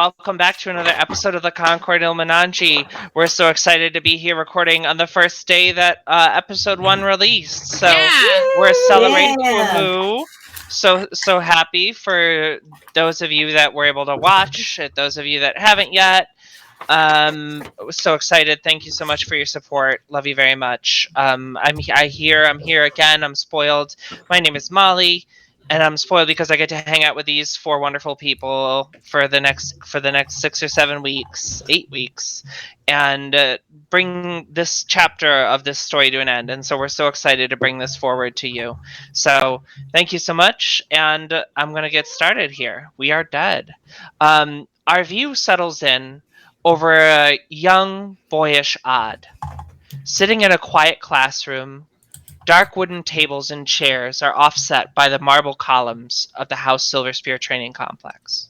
welcome back to another episode of the Concord Nilamananji. We're so excited to be here recording on the first day that episode 1 released. So we're celebrating Woohoo! So happy for those of you that were able to watch, those of you that haven't yet. So excited. Thank you so much for your support. Love you very much. I'm here again. I'm spoiled. My name is Molly. And I'm spoiled because I get to hang out with these 4 wonderful people for the next 6 or 7 weeks, 8 weeks, and bring this chapter of this story to an end. And so we're so excited to bring this forward to you. So thank you so much, and I'm going to get started here. We are dead. Our view settles in over a young, boyish Odd, sitting in a quiet classroom. Dark wooden tables and chairs are offset by the marble columns of the House Silver Spear training complex.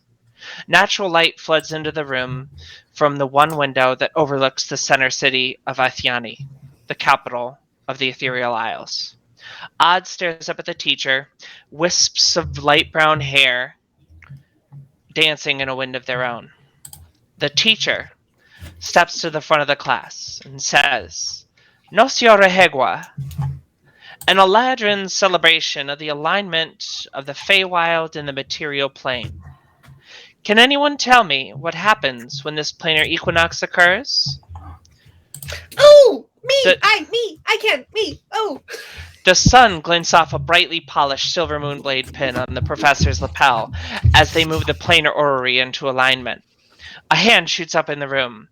Natural light floods into the room from the one window that overlooks the center city of Athyani, the capital of the Ethereal Isles. Odd stares up at the teacher, wisps of light brown hair dancing in a wind of their own. The teacher steps to the front of the class and says, "No signore Hegua," an Eladrin celebration of the alignment of the Feywild and the material plane. Can anyone tell me what happens when this planar equinox occurs? Oh, oh. The sun glints off a brightly polished silver moonblade pin on the professor's lapel as they move the planar orrery into alignment. A hand shoots up in the room.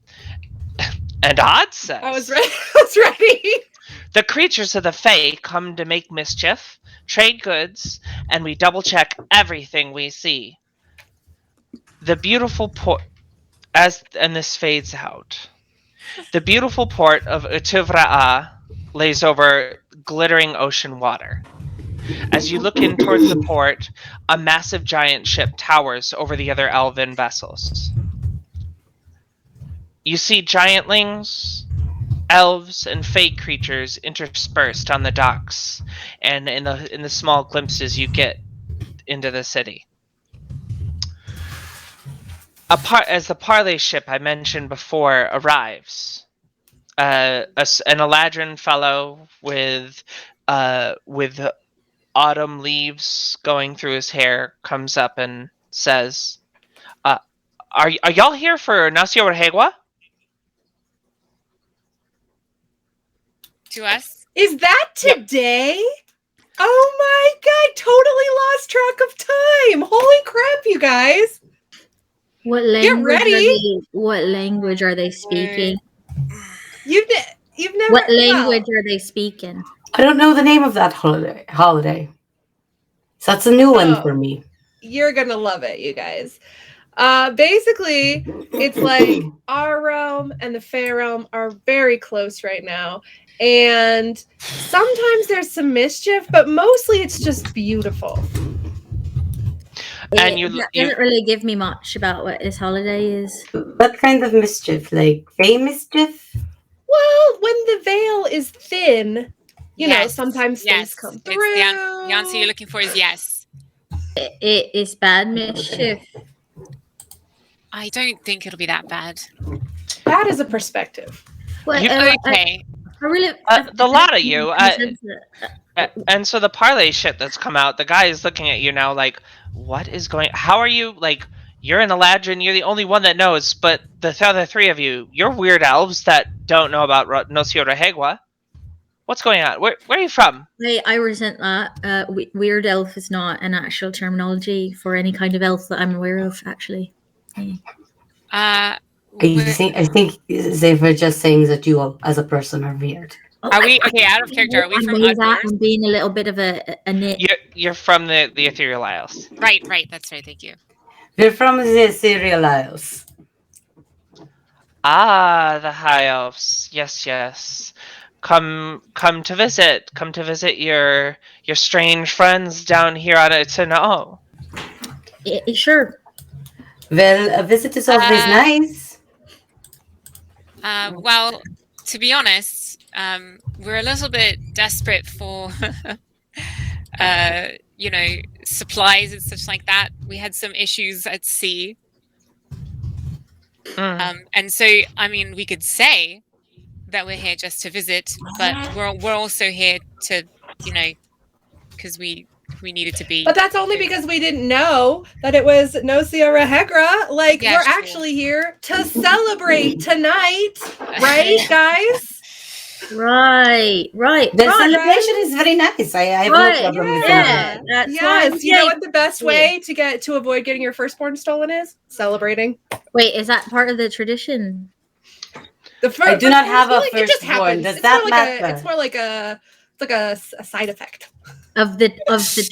And Odd says, I was ready. The creatures of the Fae come to make mischief, trade goods, and we double-check everything we see. The beautiful port... And this fades out. The beautiful port of Utuvra'a lays over glittering ocean water. As you look in towards the port, a massive giant ship towers over the other elven vessels. You see giantlings, elves, and fey creatures interspersed on the docks and in the small glimpses you get into the city. As the parley ship I mentioned before arrives, an Eladrin fellow with autumn leaves going through his hair comes up and says, "Are y'all here for Nasio Regua?" To us? Is that today? Yep. Oh my god, totally lost track of time. Holy crap, you guys. What language are they speaking? You've never What language are they speaking? I don't know the name of that holiday. So that's a new one for me. You're gonna love it, you guys. Basically, it's like our realm and the Fae realm are very close right now. And sometimes there's some mischief, but mostly it's just beautiful. And that doesn't really give me much about what this holiday is. What kind of mischief? Like Fae mischief? Well, when the veil is thin, you know, sometimes things come through. The answer you're looking for is yes. It is bad mischief. I don't think it'll be that bad. That is a perspective. Well, okay. The lot of you. And so the parley shit that's come out, the guy is looking at you now like, what is going... How are you, like, you're an Eladrin, you're the only one that knows, but the other 3 of you, you're weird elves that don't know about Nosio Regua. What's going on? Where are you from? I resent that. Weird elf is not an actual terminology for any kind of elf that I'm aware of, actually. I think they were just saying that you as a person are weird. Are we okay? Out of character. Are we from Outdoors? I'm being a little bit of a nit. You're from the Ethereal Isles. Right. That's right. Thank you. We're from the Ethereal Isles. Ah, the High Elves. Yes. Come to visit. Come to visit your strange friends down here on Yty No'o. Sure. Well, a visit is always nice. Well, to be honest, we're a little bit desperate for, supplies and such like that. We had some issues at sea. And so, I mean, we could say that we're here just to visit, but we're also here to, because we needed to be. But that's only because we didn't know that it was Nocia Rehegra. Like, Yeah, we're true. actually here to celebrate tonight, right, guys? Right. The celebration is very nice. I have no problem with Yeah. that. That's Yes, you know what the best Yeah. way to avoid getting your firstborn stolen is? Celebrating. Wait, is that part of the tradition? I do not have a it just firstborn. happens. Does It's that more matter? It's more like a side effect. Of the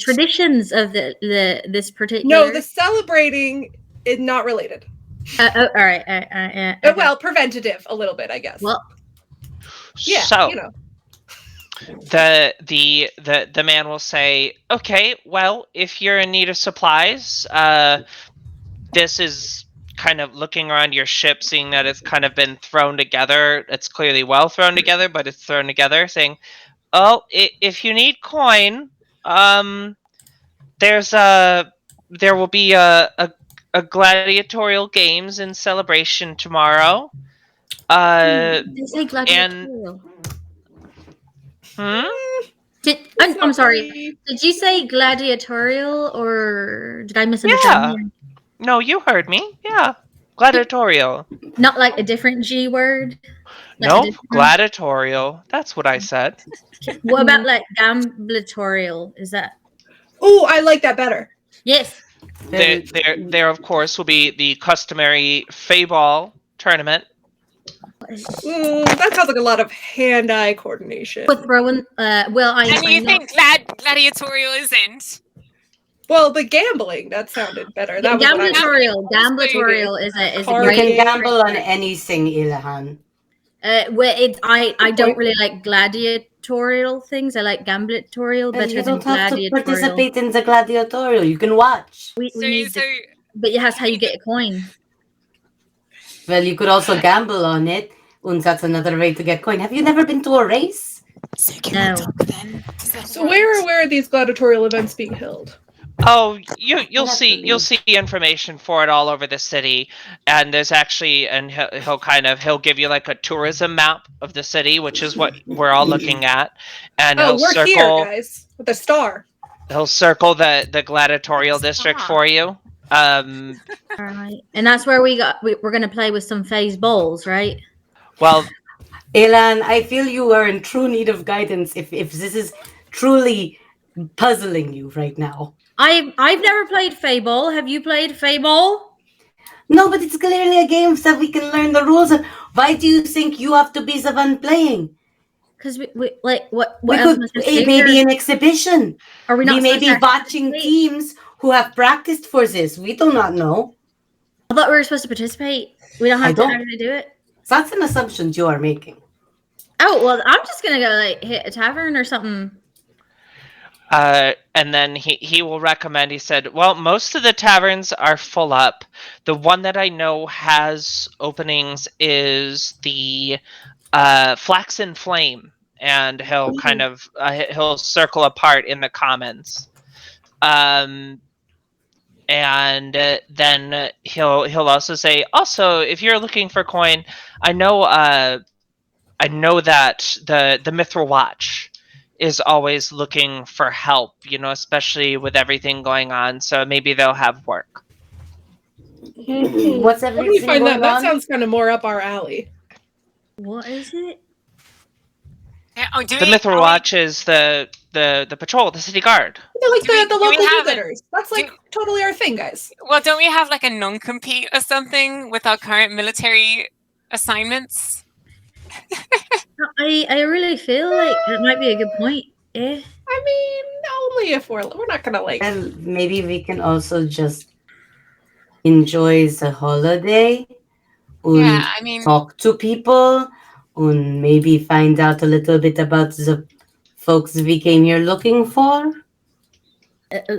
traditions of this particular. No, the celebrating is not related. all right. Okay. Well, preventative a little bit, I guess. Well, yeah, So the man will say, "Okay, well, if you're in need of supplies, this is kind of looking around your ship, seeing that it's kind of been thrown together. It's clearly well thrown together, but it's thrown together, saying, "Oh, if you need coin, there will be a gladiatorial games in celebration tomorrow." They say gladiatorial. I'm sorry. Did you say gladiatorial, or did I misunderstand? Yeah. No, you heard me. Yeah. Gladiatorial. Not like a different G word? Nope. Gladiatorial. That's what I said. What about like gamblatorial? Is that? Oh, I like that better. Yes. There, of course, will be the customary Fayball tournament. That sounds like a lot of hand-eye coordination. With throwing, And you think gladiatorial isn't? Well, but gambling, that sounded better. That gamblatorial is a You great. can gamble on anything, Ilhan. I don't really like gladiatorial things. I like gamblatorial better You than don't have to gladiatorial. participate in the gladiatorial. You can watch. But that's how you get a coin. Well, you could also gamble on it, and that's another way to get coin. Have you never been to a race? No. So where are these gladiatorial events being held? Oh, you'll see information for it all over the city, and there's actually, and he'll give you like a tourism map of the city, which is what we're all looking at, and he'll we're circle, here, guys, with a star. He'll circle the gladiatorial district for you. All right, and that's where we're gonna play with some phase balls, right? Well, Elan, I feel you are in true need of guidance if this is truly puzzling you right now. I've never played Fayball. Have you played Fayball? No, but it's clearly a game so we can learn the rules. Why do you think you have to be the one playing? Because we like what we else could maybe an exhibition. Are we not? We may be watching teams who have practiced for this. We do not know. I thought we were supposed to participate. We don't have to actually do it. That's an assumption you are making. Oh well, I'm just gonna go like hit a tavern or something. And then he will recommend, he said, well, most of the taverns are full up. The one that I know has openings is the Flaxen Flame, and he'll kind of he'll circle apart in the commons. And then he'll also say, also, if you're looking for coin, I know that the Mithral Watch is always looking for help, especially with everything going on. So maybe they'll have work. What's everything going on? That sounds kind of more up our alley. What is it? The Mithral Watch is the patrol, the city guard. They're like the local do-gooders. That's like totally our thing, guys. Well, don't we have like a non-compete or something with our current military assignments? I really feel like it might be a good point. Yeah. I mean, only if we're not gonna like. And maybe we can also just enjoy the holiday. And talk to people, and maybe find out a little bit about the folks we came here looking for.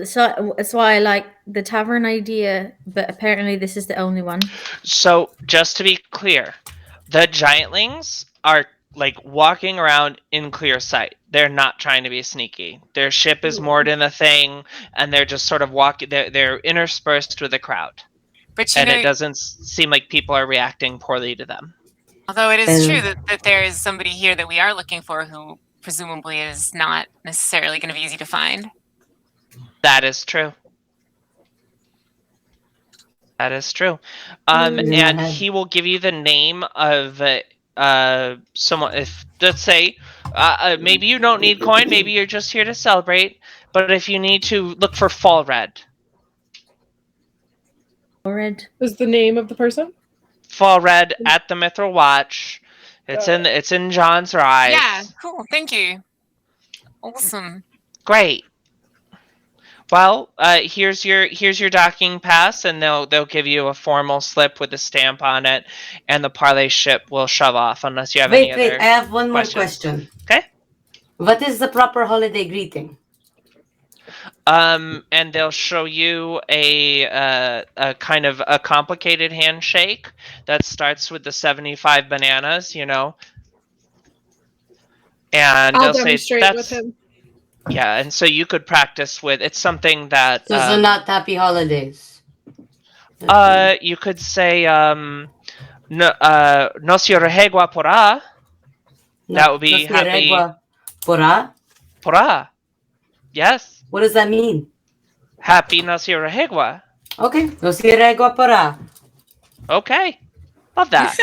So that's why I like the tavern idea, but apparently this is the only one. So just to be clear, the Giantlings are like walking around in clear sight. They're not trying to be sneaky. Their ship is moored in a thing, and they're just sort of walking. They're interspersed with the crowd. But and it doesn't seem like people are reacting poorly to them. Although it is true that there is somebody here that we are looking for who presumably is not necessarily going to be easy to find. That is true. That is true. And he will give you the name of someone. If, let's say, maybe you don't need coin, maybe you're just here to celebrate, but if you need to, look for Fall Red. Fall Red is the name of the person? Fall Red at the Mithral Watch. It's in John's ride. Yeah, cool. Thank you. Awesome. Great. Well, here's your docking pass, and they'll give you a formal slip with a stamp on it, and the Parley ship will shove off unless you have any other Wait, I have one more question. Okay. What is the proper holiday greeting? And they'll show you a kind of a complicated handshake that starts with the 75 bananas, And I'll they'll say demonstrate with him. Yeah, and so you could practice with. It's something that. So not happy holidays. You could say no se regua porá. That would be no se happy. Regua porá. Porá. Yes. What does that mean? Happy no se regua. Okay, no se regua porá. Okay. Love that.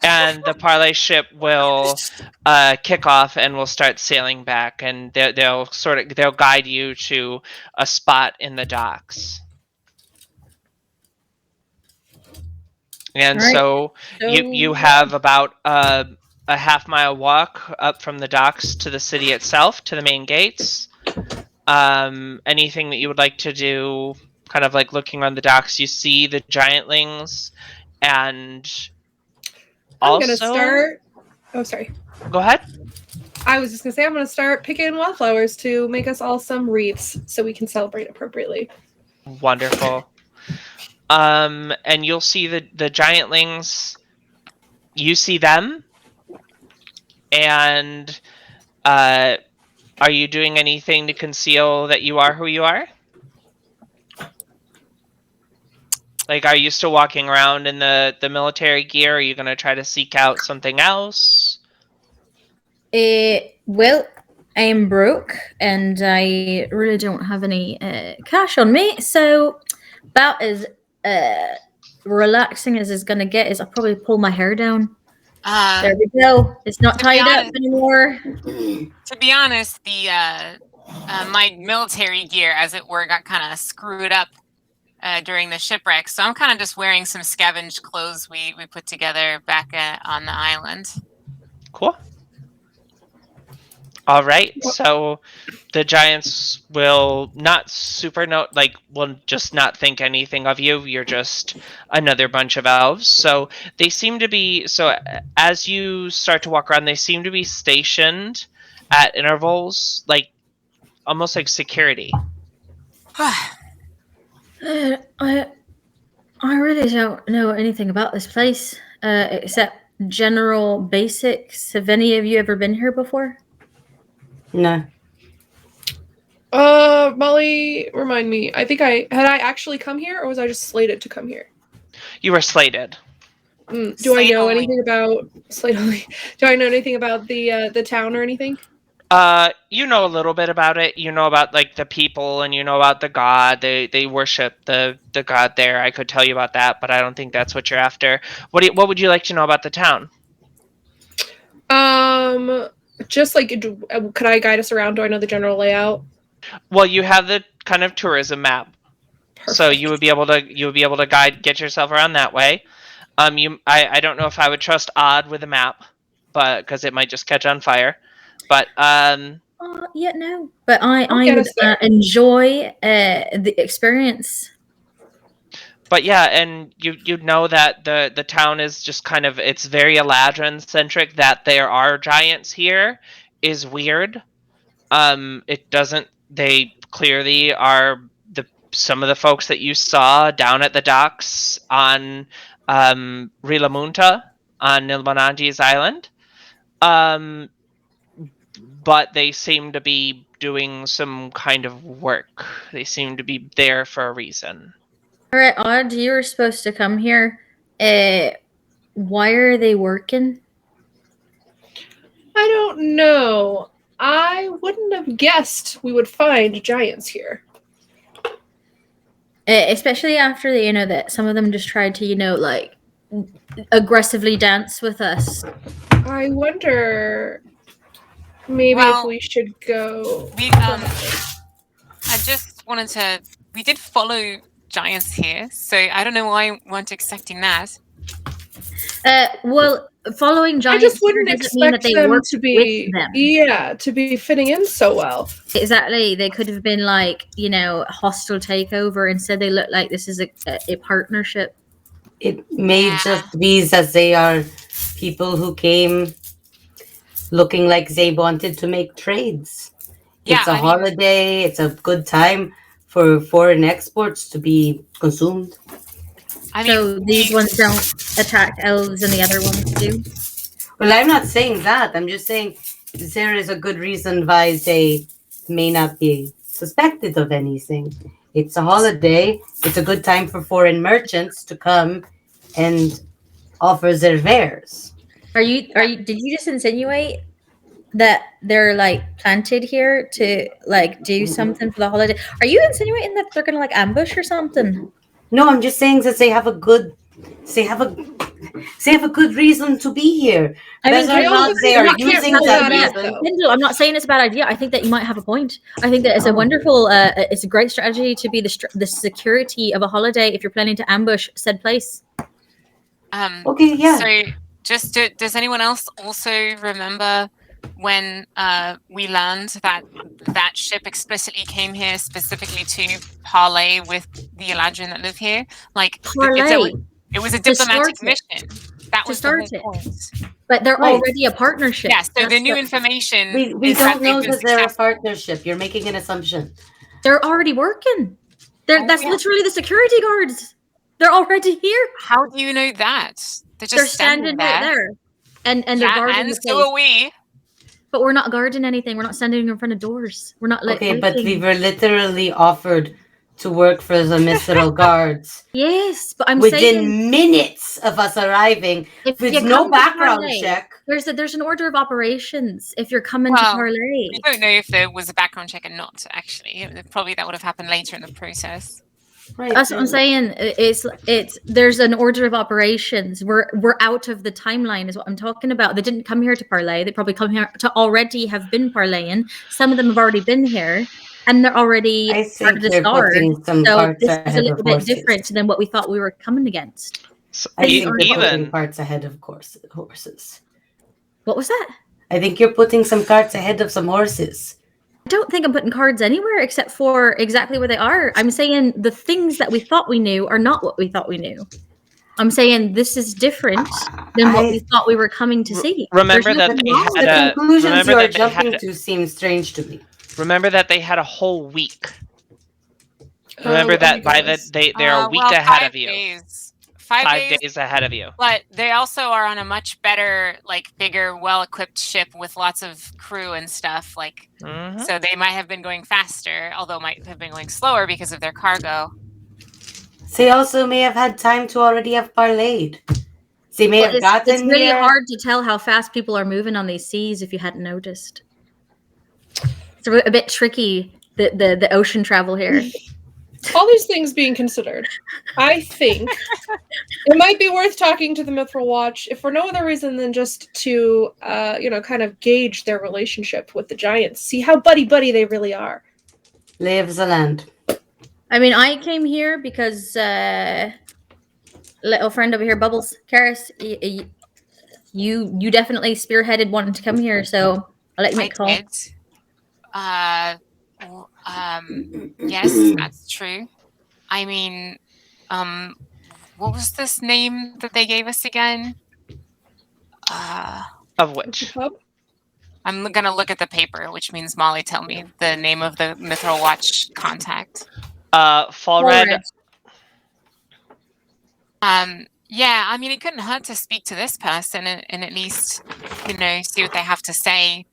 And the Parley ship will kick off and will start sailing back, and they'll guide you to a spot in the docks. And Right. so you have about a half-mile walk up from the docks to the city itself, to the main gates. Anything that you would like to do, kind of like looking around the docks, you see the giantlings. And I'm going to start... Oh, sorry. Go ahead. I was just going to say I'm going to start picking wildflowers to make us all some wreaths so we can celebrate appropriately. Wonderful. And you'll see the giantlings. You see them. And are you doing anything to conceal that you are who you are? Like, are you still walking around in the military gear? Are you going to try to seek out something else? Well, I'm broke, and I really don't have any cash on me, so about as relaxing as it's going to get is I'll probably pull my hair down. There we go. It's not tied up anymore. To be honest, my military gear, as it were, got kind of screwed up during the shipwreck, so I'm kind of just wearing some scavenged clothes we put together back on the island. Cool. All right, so the giants will will just not think anything of you. You're just another bunch of elves. So they seem to be, as you start to walk around, they seem to be stationed at intervals, almost like security. I really don't know anything about this place, except general basics. Have any of you ever been here before? No. Molly, remind me. I think I actually come here, or was I just slated to come here? You were slated. Do I know anything about slate only? Do I know anything about the town or anything? You know a little bit about it. You know about the people, and you know about the god. They worship the god there. I could tell you about that, but I don't think that's what you're after. What would you like to know about the town? Just could I guide us around? Do I know the general layout? Well, you have the kind of tourism map. Perfect. So you would be able to get yourself around that way. I don't know if I would trust Odd with a map, but because it might just catch on fire. But yeah, no. But I would enjoy the experience. But yeah, and you know that the town is just kind of, it's very Eladrin centric. That there are giants here is weird. They clearly are some of the folks that you saw down at the docks on Rilamunta on Nilamananji's island. But they seem to be doing some kind of work. They seem to be there for a reason. All right, Odd, you were supposed to come here. Why are they working? I don't know. I wouldn't have guessed we would find giants here. Especially after that some of them just tried to, aggressively dance with us. I wonder maybe if we should go. I just wanted to. We did follow giants here, so I don't know why we weren't expecting that. Well, following giants. I just wouldn't expect them to be. Yeah, to be fitting in so well. Exactly. They could have been hostile takeover. Instead, they look like this is a partnership. It may just be that they are people who came looking like they wanted to make trades. It's a holiday. It's a good time for foreign exports to be consumed. So these ones don't attack elves and the other ones do? Well, I'm not saying that. I'm just saying there is a good reason why they may not be suspected of anything. It's a holiday. It's a good time for foreign merchants to come and offer their wares. Did you just insinuate that they're planted here to do something for the holiday? Are you insinuating that they're gonna ambush or something? No, I'm just saying that they have a good reason to be here. I mean, they are using that reason. I'm not saying it's a bad idea. I think that you might have a point. I think that it's a wonderful, it's a great strategy to be the security of a holiday if you're planning to ambush said place. Okay, yeah. So, does anyone else also remember when we learned that ship explicitly came here specifically to parley with the Eladrin that live here? It was a diplomatic mission. That was the whole point. But they're already a partnership. Yeah, so the new information. We don't know that they're a partnership. You're making an assumption. They're already working. That's literally the security guards. They're already here. How do you know that? They're standing right there. And they're guarding the place. So are we. But we're not guarding anything. We're not standing in front of doors. We're not Okay, but we were literally offered to work for the Mithral guards. Yes, but I'm saying within minutes of us arriving with no background check. There's an order of operations if you're coming to parley. We don't know if there was a background check or not. Actually, probably that would have happened later in the process. Right. That's what I'm saying. There's an order of operations. We're out of the timeline is what I'm talking about. They didn't come here to parley. They probably come here to already have been parleying. Some of them have already been here, and they're already part of the start. So this is a little bit different than what we thought we were coming against. I think you're putting parts ahead of horses. What was that? I think you're putting some carts ahead of some horses. I don't think I'm putting cards anywhere except for exactly where they are. I'm saying the things that we thought we knew are not what we thought we knew. I'm saying this is different than what we thought we were coming to see. Remember that the conclusions you are jumping to seem strange to me. Remember that they had a whole week. Remember that they're a week ahead of you. Days. 5 days ahead of you. But they also are on a much better, bigger, well-equipped ship with lots of crew and stuff. So they might have been going faster, although might have been going slower because of their cargo. They also may have had time to already have parlayed. They may have gotten It's really hard to tell how fast people are moving on these seas if you hadn't noticed. It's a bit tricky, the ocean travel here. All these things being considered, I think it might be worth talking to the Mithral Watch, if for no other reason than just to, kind of gauge their relationship with the giants, see how buddy-buddy they really are. Lay of the land. I mean, I came here because little friend over here, Bubbles, Karis, you definitely spearheaded wanting to come here, so I'll let you make a call. Yes, that's true. I mean, what was this name that they gave us again? Of which? I'm gonna look at the paper, which means Molly, tell me the name of the Mithral Watch contact. Fall Red. Yeah, I mean, it couldn't hurt to speak to this person and at least, see what they have to say.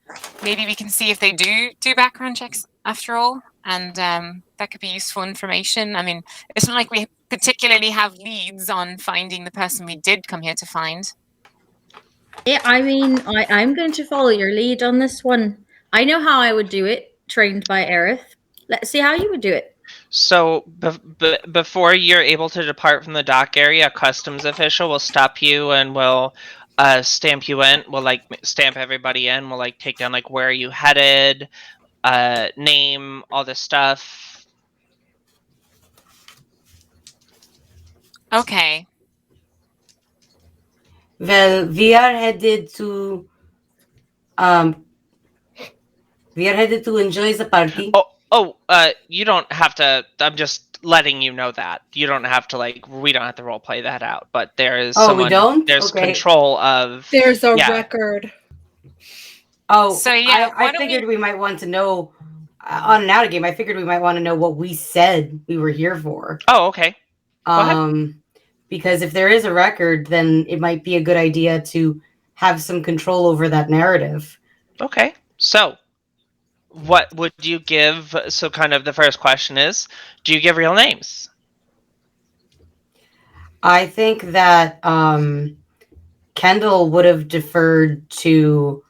Maybe we can see if they do background checks after all. and that could be useful information. I mean, it's not like we particularly have leads on finding the person we did come here to find. Yeah, I mean, I'm going to follow your lead on this one. I know how I would do it, trained by Aerith. Let's see how you would do it. So before you're able to depart from the dock area, a customs official will stop you and will stamp you in. Will like stamp everybody in. Will like take down like where are you headed, name, all this stuff. Okay. Well, we are headed to enjoy the party. You don't have to. I'm just letting you know that you don't have to we don't have to role play that out. But there is someone. We don't. There's okay. control of. There's a record. Oh, so yeah. I figured we might want to know on an out game. I figured we might want to know what we said we were here for. Oh, okay. Go ahead. Because if there is a record, then it might be a good idea to have some control over that narrative. Okay. So, what would you give? So, kind of the first question is, do you give real names? I think that Kendall would have deferred to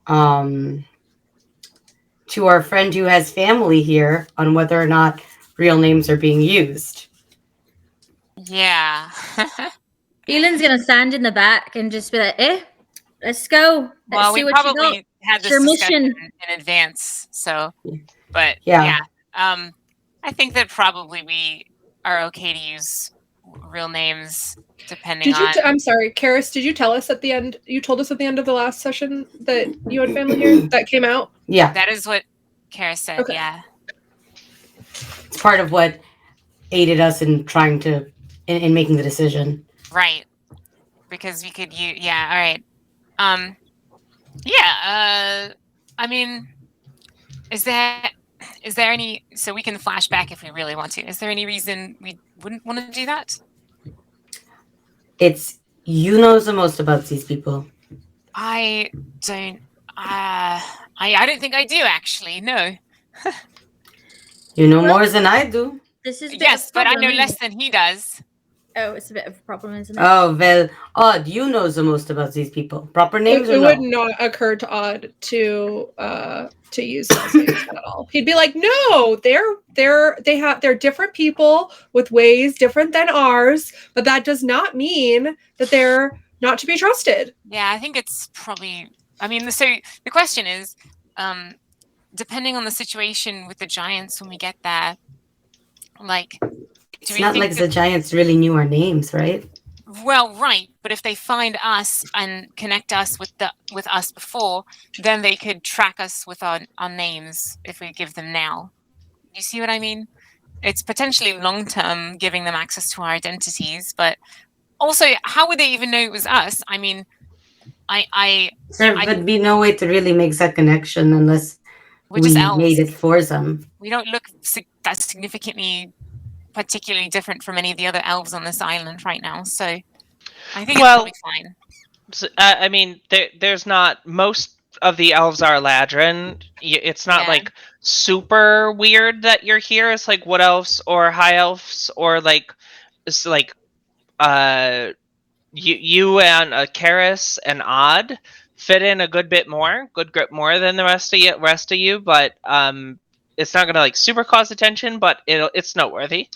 our friend who has family here on whether or not real names are being used. Yeah. Elan's gonna stand in the back and just be like, let's go. Let's see we what probably you got. had this your discussion mission in advance, so but yeah. I think that probably we are okay to use real names depending on I'm sorry, Karis, did you tell us at the end, you told us at the end of the last session that you had family here that came out? Yeah. That is what Karis said, Okay. yeah. It's part of what aided us in trying to in making the decision. Right. Because we could use all right. I mean, is there any, so we can flash back if we really want to. Is there any reason we wouldn't want to do that? It's you know the most about these people. I don't don't think I do actually, no. You know more than I do. This is yes, but I know less than he does. Oh, it's a bit of a problem, isn't it? Oh, well, Odd, you know the most about these people. Proper names It or would no? not occur to Odd to use those names at all. He'd be like, no, they're different people with ways different than ours, but that does not mean that they're not to be trusted. Yeah, I think it's probably, I mean, so the question is, depending on the situation with the giants when we get there, like, it's not like the giants really knew our names, right? Well, right, but if they find us and connect us with us before, then they could track us with our names if we give them now. You see what I mean? It's potentially long-term giving them access to our identities, but also, how would they even know it was us? I mean, there would be no way to really make that connection unless we made it for them. We don't look that significantly particularly different from any of the other elves on this island right now, so I think it's probably fine. So, I mean, there's not, most of the elves are Eladrin. It's not like super weird that you're here. It's like wood elves or high elves or like it's like you and Karis and Odd fit in a good more than the rest of you, but it's not gonna like super cause attention, but it's noteworthy.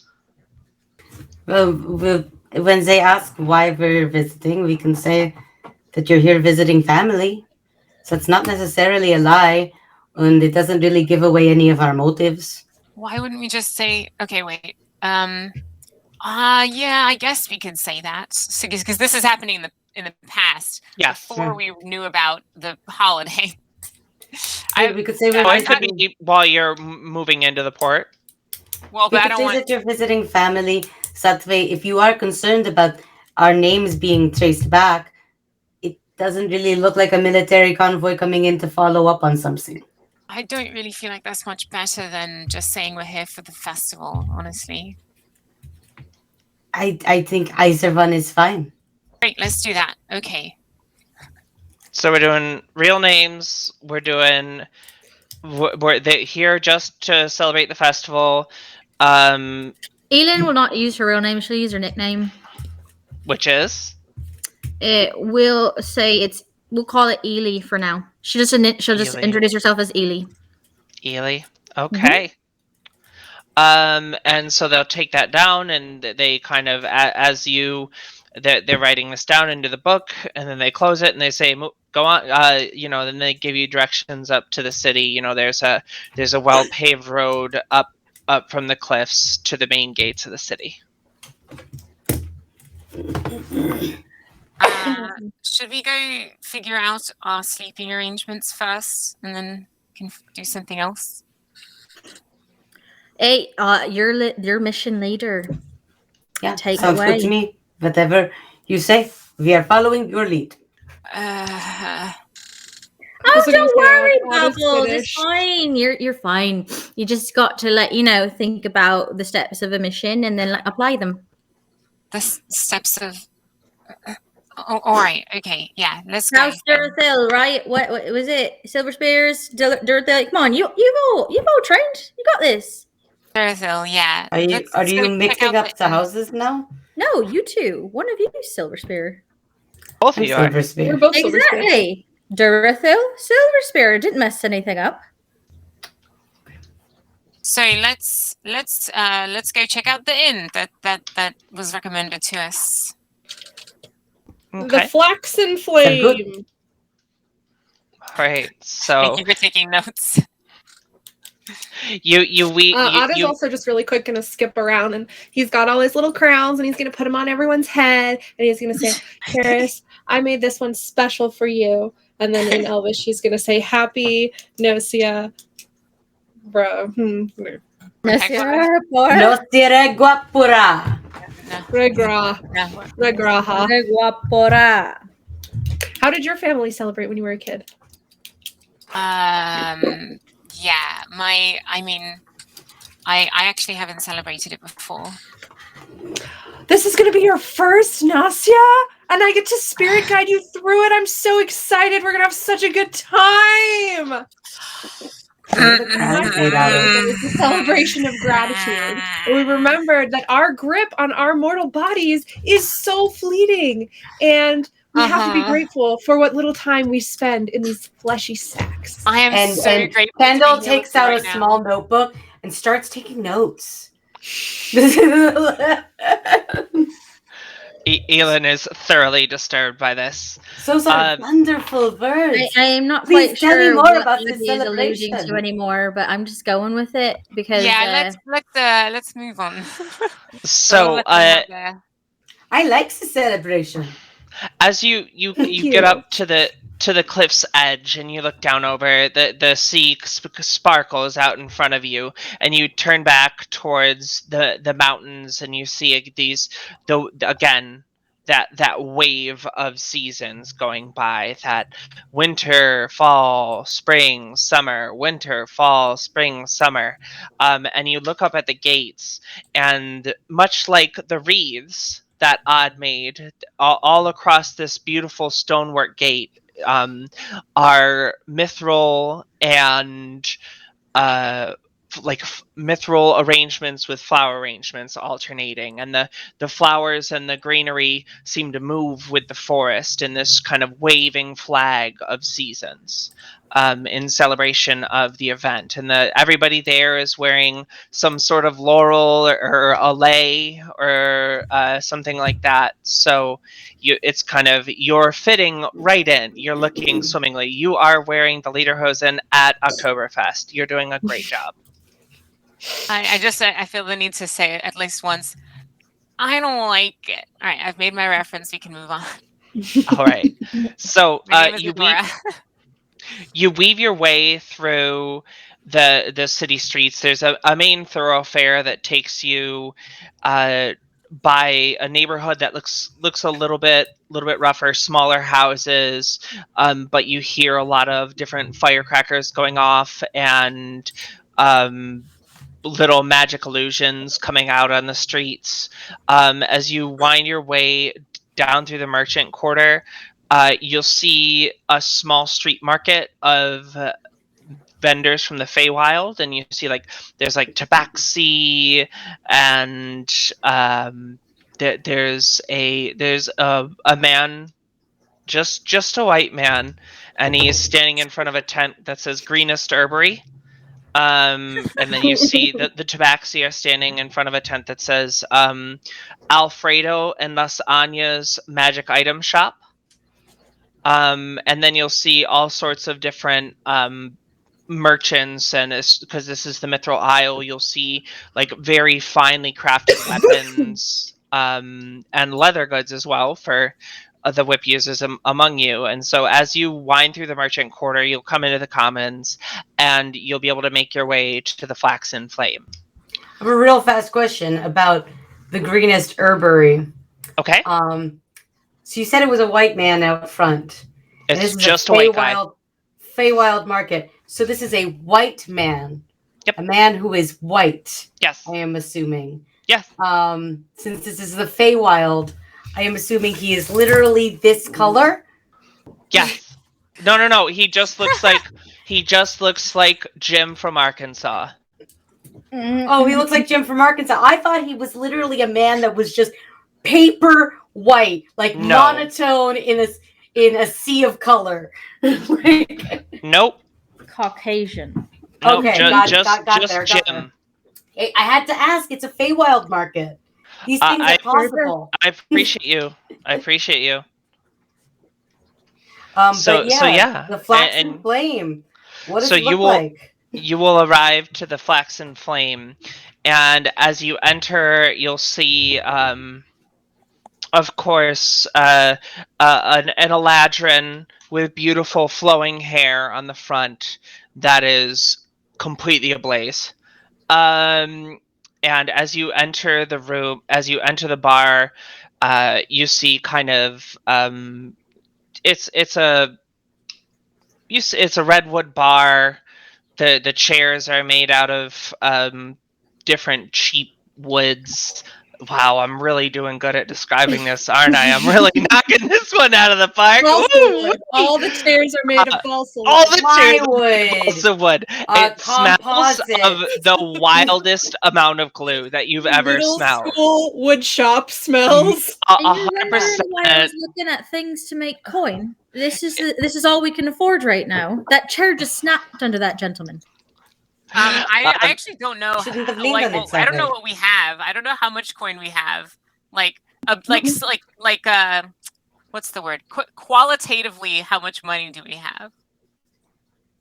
Well, when they ask why we're visiting, we can say that you're here visiting family. So it's not necessarily a lie, and it doesn't really give away any of our motives. Why wouldn't we just say, okay, wait, yeah, I guess we could say that, because this is happening in the past, before we knew about the holiday. We could say it could be while you're moving into the port. Well, but I don't want that you're visiting family. So that way, if you are concerned about our names being traced back, it doesn't really look like a military convoy coming in to follow up on something. I don't really feel like that's much better than just saying we're here for the festival, honestly. I think either one is fine. Great, let's do that. Okay. So we're doing real names. We're doing Were they here just to celebrate the festival? Elin will not use her real name. She'll use her nickname. Which is? We'll call it Ely for now. She'll just introduce herself as Ely. Ely. Okay. And so they'll take that down, and they kind of, as they're writing this down into the book, and then they close it, and they say, "Go on." Then they give you directions up to the city. There's a well-paved road up from the cliffs to the main gates of the city. Should we go figure out our sleeping arrangements first, and then can do something else? Hey, your mission leader. Yeah, take sounds away. Good to me. Whatever you say, we are following your lead. Don't worry, Bubbles. It's fine. You're fine. You just got to think about the steps of a mission and then apply them. The steps of. All right. Okay. Yeah. Let's go. House Durathil, right? What was it? Silver Spears, Durathil. Come on, you've all trained. You got this. Durathil, yeah. Are you mixing up the houses now? No, you two. One of you is Silver Spear. Both of you are. Silver Spear. We're both Silver Spear. Exactly. Durathil, Silver Spear. Didn't mess anything up. So let's go check out the inn that was recommended to us. Okay. The Flaxen Flame. All right. So thank you for taking notes. Otto's also just really quick gonna skip around, and he's got all his little crowns, and he's gonna put them on everyone's head, and he's gonna say, "Paris, I made this one special for you." And then in Elvish, she's gonna say, "Happy Nocia, bro." Nocia Guapura. Regraha. How did your family celebrate when you were a kid? Yeah, I actually haven't celebrated it before. This is going to be your first Nasia, and I get to spirit guide you through it. I'm so excited. We're going to have such a good time. It's a celebration of gratitude. And we remembered that our grip on our mortal bodies is so fleeting, and we have to be grateful for what little time we spend in these fleshy sacks. I am so grateful. Kendall takes out a small notebook and starts taking notes. Elin is thoroughly disturbed by this. Those are wonderful words. I am not quite sure what Evie is alluding to anymore, but I'm just going with it because let's move on. So I like the celebration. As you get up to the cliff's edge and you look down over, the sea sparkles out in front of you, and you turn back towards the mountains, and you see that wave of seasons going by, that winter, fall, spring, summer, winter, fall, spring, summer, and you look up at the gates, and much like the wreaths that Odd made all across this beautiful stonework gate are Mithral and Mithral arrangements with flower arrangements alternating, and the flowers and the greenery seem to move with the forest in this kind of waving flag of seasons in celebration of the event. And everybody there is wearing some sort of laurel or a lei or something like that. So it's kind of, you're fitting right in. You're looking swimmingly. You are wearing the lederhosen at Oktoberfest. You're doing a great job. I feel the need to say it at least once. I don't like it. All right, I've made my reference. We can move on. All right. So you weave your way through the city streets. There's a main thoroughfare that takes you by a neighborhood that looks a little bit rougher, smaller houses, but you hear a lot of different firecrackers going off and little magic illusions coming out on the streets. As you wind your way down through the merchant quarter, you'll see a small street market of vendors from the Feywild, and you see like there's like tabaxi, and there's a man, just a white man, and he is standing in front of a tent that says Greenest Herbery. And then you see that the tabaxi are standing in front of a tent that says Alfredo and Lasagna's Magic Item Shop. And then you'll see all sorts of different merchants, and because this is the Mithral Isle, you'll see like very finely crafted weapons and leather goods as well for the whip users among you. And so as you wind through the merchant quarter, you'll come into the commons, and you'll be able to make your way to the Flaxen Flame. I have a real fast question about the Greenest Herbery. Okay. So you said it was a white man out front. It's just a white guy. Feywild market. So this is a white man. Yep. A man who is white. Yes. I am assuming. Yes. Since this is the Feywild, I am assuming he is literally this color. Yes. No. He just looks like Jim from Arkansas. Oh, he looks like Jim from Arkansas. I thought he was literally a man that was just paper white, like monotone in a sea of color. Nope. Caucasian. Nope. Okay, just Jim. Hey, I had to ask. It's a Feywild market. These things are possible. I appreciate you. So yeah, the Flaxen Flame. What does it look like? You will arrive to the Flaxen Flame, and as you enter, you'll see, of course, an Eladrin with beautiful flowing hair on the front that is completely ablaze. And as you enter the room, as you enter the bar, you see kind of it's a redwood bar. The chairs are made out of different cheap woods. Wow, I'm really doing good at describing this, aren't I? I'm really knocking this one out of the park. All the chairs are made of balsa wood. All the chairs are made of balsa wood. It smells of the wildest amount of glue that you've ever smelled. Middle school wood shop smells. 100%. Why I was looking at things to make coin. This is all we can afford right now. That chair just snapped under that gentleman. I actually don't know. I don't know it. what we have. I don't know how much coin we have. What's the word? Qualitatively, how much money do we have,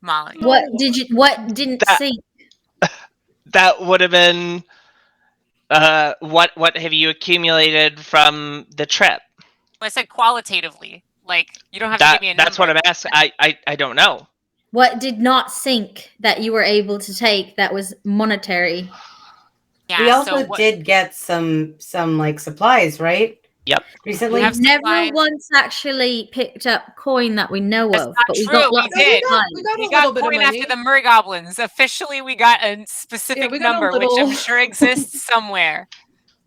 Molly? What didn't see? That would have been what have you accumulated from the trip? Well, I said qualitatively. Like, you don't have to give me a number. That's what I'm asking. I don't know. What did not sink that you were able to take that was monetary? Yeah, we also did get some like supplies, right? Yep. Recently, we've never once actually picked up coin that we know That's of. not but true. We got lots We did. of supplies. We got coin after the Murray Goblins. Officially, we got a specific number, which I'm sure exists somewhere.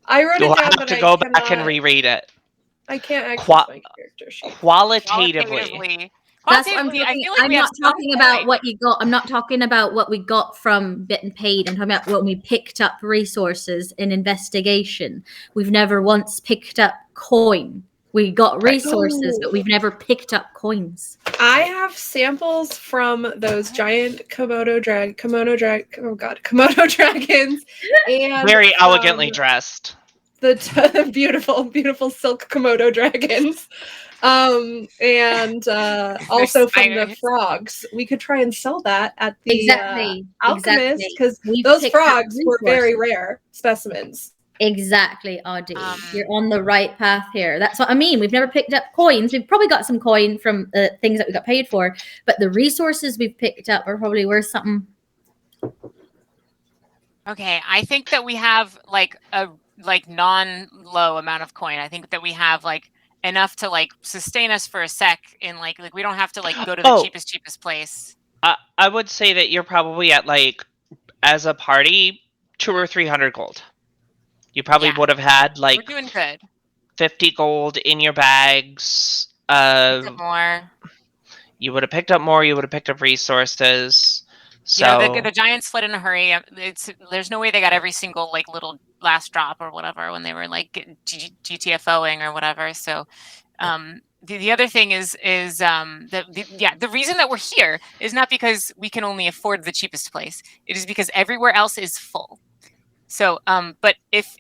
I wrote You'll it down, have but to I go cannot, back and reread it. I can't access my character sheet. Qualitatively. That's what I'm talking. I'm not talking about what you got. I'm not talking about what we got from getting paid. I'm talking about when we picked up resources in investigation. We've never once picked up coin. We got resources, but we've never picked up coins. I have samples from those giant Komodo dragons, and very elegantly dressed. The beautiful silk Komodo dragons. And also from the frogs. We could try and sell that at the alchemist, because those frogs were very rare specimens. Exactly, Audie. You're on the right path here. That's what I mean. We've never picked up coins. We've probably got some coin from things that we got paid for, but the resources we've picked up are probably worth something. Okay, I think that we have like a non-low amount of coin. I think that we have like enough to like sustain us for a sec, and like we don't have to like go to the cheapest place. I would say that you're probably at like, as a party, 200 or 300 gold. You probably would have had like we're doing good. 50 gold in your bags. More. You would have picked up more. You would have picked up resources. So the giants fled in a hurry. There's no way they got every single like little last drop or whatever when they were like GTFOing or whatever. So the other thing is the reason that we're here is not because we can only afford the cheapest place. It is because everywhere else is full. So, but if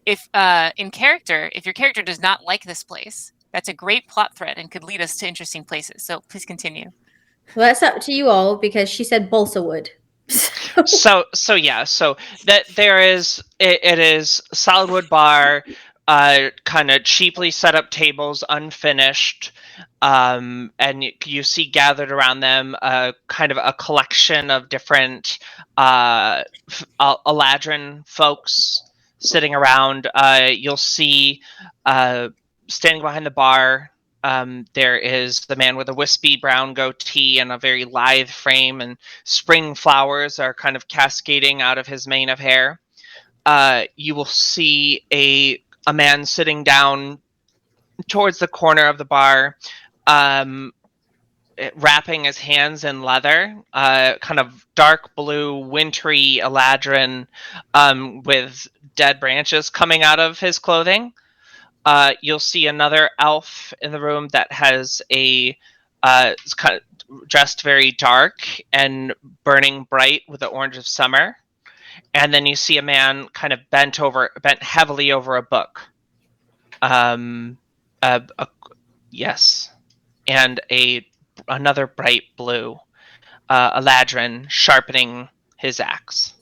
in character, if your character does not like this place, that's a great plot thread and could lead us to interesting places. So please continue. Well, that's up to you all because she said balsa wood. So that there is it is solid wood bar, kind of cheaply set up tables, unfinished, and you see gathered around them kind of a collection of different Eladrin folks sitting around. You'll see standing behind the bar. There is the man with a wispy brown goatee and a very lithe frame, and spring flowers are kind of cascading out of his mane of hair. You will see a man sitting down towards the corner of the bar, wrapping his hands in leather, kind of dark blue, wintry Eladrin, with dead branches coming out of his clothing. You'll see another elf in the room that has is kind of dressed very dark and burning bright with the orange of summer. And then you see a man kind of bent heavily over a book. Yes. And another bright blue Eladrin sharpening his axe.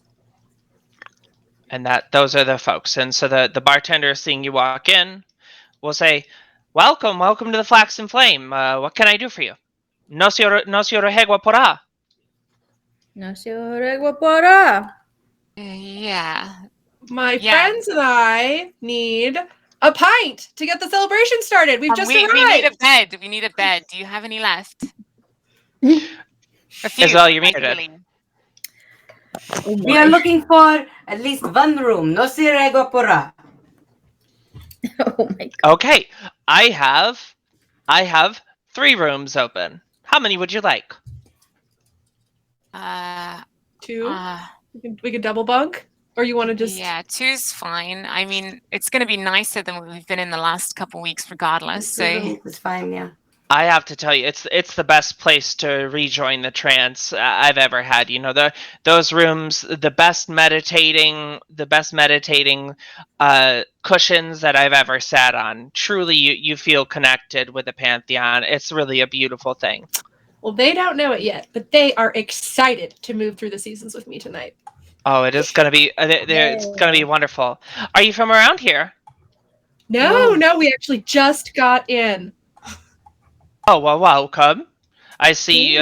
And those are the folks. And so the bartender, seeing you walk in, will say, welcome to the Flaxen Flame. What can I do for you? No se regua porá. No se regua porá. Yeah. My friends and I need a pint to get the celebration started. We've just arrived. We need a bed. Do you have any left? Isabel, you're muted. We are looking for at least one room. No se regua porá. Oh my God. Okay, I have 3 rooms open. How many would you like? 2. We could double bunk, or you want to just? Yeah, 2's fine. I mean, it's going to be nicer than we've been in the last couple weeks, regardless. So it's fine. Yeah. I have to tell you, it's the best place to rejoin the trance I've ever had. You know, those rooms, the best meditating cushions that I've ever sat on. Truly, you feel connected with the Pantheon. It's really a beautiful thing. Well, they don't know it yet, but they are excited to move through the seasons with me tonight. Oh, it is going to be it's going to be wonderful. Are you from around here? No, we actually just got in. Oh, well, welcome. I see.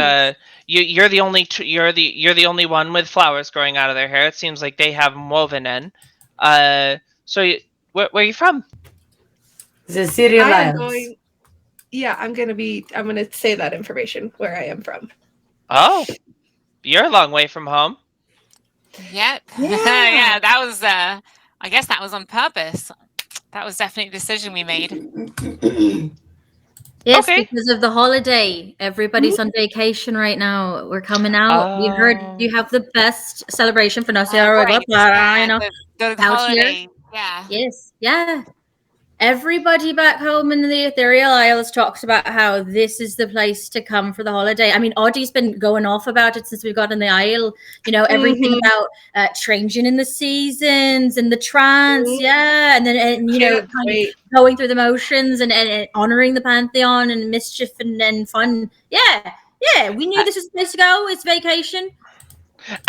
You're the only one with flowers growing out of their hair. It seems like they have them woven in. So where are you from? The Mithral Elves. I'm gonna say that information where I am from. Oh, you're a long way from home. Yep. Yeah. That was. I guess that was on purpose. That was definitely a decision we made. Yes, Okay. Because of the holiday. Everybody's on vacation right now. We're coming out. We heard you have the best celebration for Noce Regua Porá, the out holiday. here. Yeah. Yes, yeah. Everybody back home in the Ethereal Isles talks about how this is the place to come for the holiday. I mean, Audie's been going off about it since we got in the Isle. You know, everything about changing in the seasons and the trance, and then you know, kind of going through the motions and honoring the Pantheon and mischief and fun. Yeah, we knew this was the place to go. It's vacation.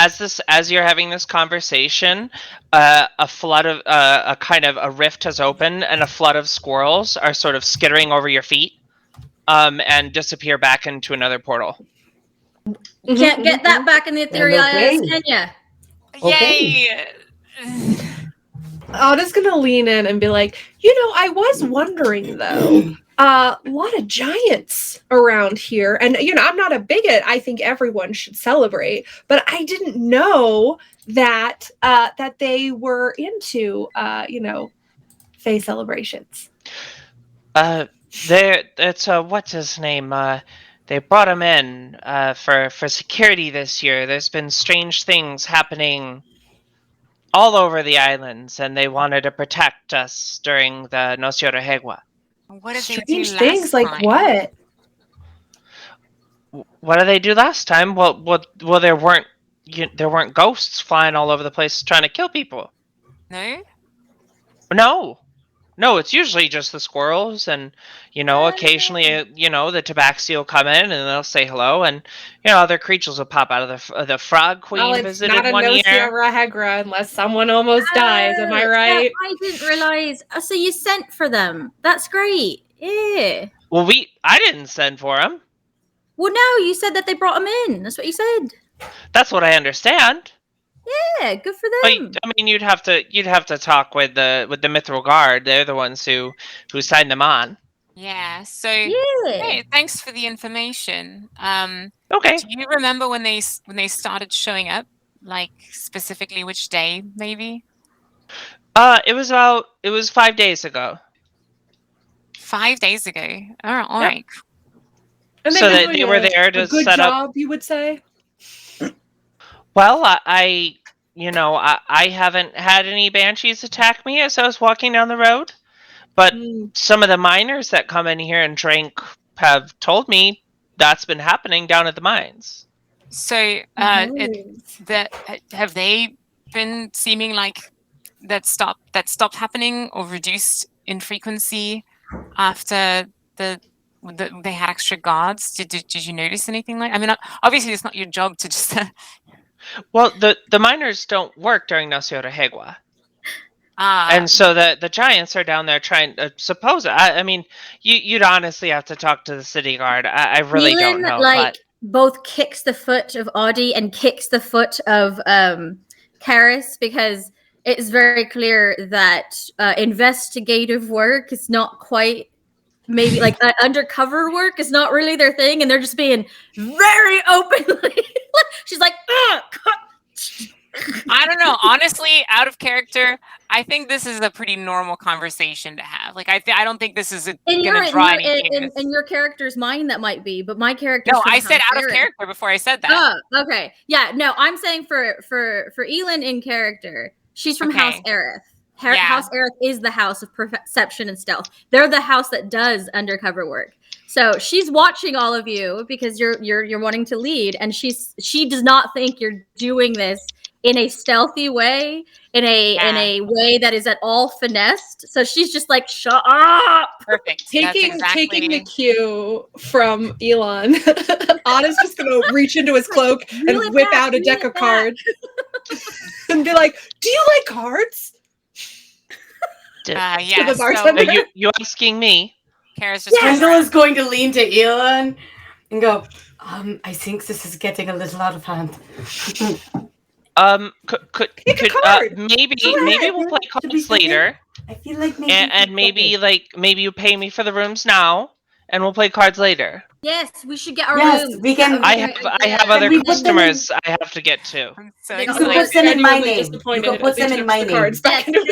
As you're having this conversation, a flood of a kind of a rift has opened, and a flood of squirrels are sort of skittering over your feet, and disappear back into another portal. You can't get that back in the Ethereal Isles, can you? Yay! Otto's gonna lean in and be like, I was wondering though. A lot of giants around here, and I'm not a bigot. I think everyone should celebrate, but I didn't know that that they were into Fae celebrations. It's what's his name? They brought him in for security this year. There's been strange things happening all over the islands, and they wanted to protect us during the Nocio de Hegua. What did they do Strange last things like time? what? What did they do last time? Well, there weren't ghosts flying all over the place trying to kill people. No? No, it's usually just the squirrels, and occasionally, the tabaxi will come in and they'll say hello, and other creatures will pop out of the frog queen Well, it's visited not a one year. Hegra unless someone almost dies. Am I right? I didn't realize. So you sent for them. That's great. Yeah. Well, I didn't send for them. Well, no, you said that they brought them in. That's what you said. That's what I understand. Yeah, good for But, them. I mean, you'd have to talk with the Mithral Guard. They're the ones who signed them on. Yeah. So Yeah. hey, thanks for the information. Okay. Do you remember when they started showing up? Like specifically which day, maybe? It was 5 days ago. 5 days ago. All Yep. right. And So they've been they doing were there to a good set up. job, you would say? Well, I haven't had any banshees attack me as I was walking down the road, but some of the miners that come in here and drink have told me that's been happening down at the mines. So have they been seeming like that stopped happening or reduced in frequency after they had extra guards? Did you notice anything like? I mean, obviously it's not your job to just. Well, the miners don't work during Nocio de Hegua. And so the giants are down there trying to suppose. I mean, you'd honestly have to talk to the city guard. I really don't know. Both kicks the foot of Audie and kicks the foot of Karis, because it's very clear that investigative work is not quite. Maybe like undercover work is not really their thing, and they're just being very openly. She's like, I don't know. Honestly, out of character, I think this is a pretty normal conversation to have. Like, I don't think this is going to draw anything. In your character's mind, that might be, but my character. No, I said out of character before I said that. Oh, okay. Yeah, no, I'm saying for Elin in character, she's from House Aerith. House Aerith is the house of perception and stealth. They're the house that does undercover work. So she's watching all of you because you're wanting to lead, and she does not think you're doing this in a stealthy way, in a way that is at all finessed. So she's just like, shut up. Perfect. Taking the cue from Elon, Anna's just gonna reach into his cloak and whip out a deck of cards and be like, "Do you like cards?" Yeah. You asking me? Kendall is going to lean to Elon and go, I think this is getting a little out of hand. Maybe we'll play cards later. I feel like maybe you pay me for the rooms now, and we'll play cards later. Yes, we should get our rooms. We can. I have other customers I have to get to. You can put them in my name. You can put them in my name.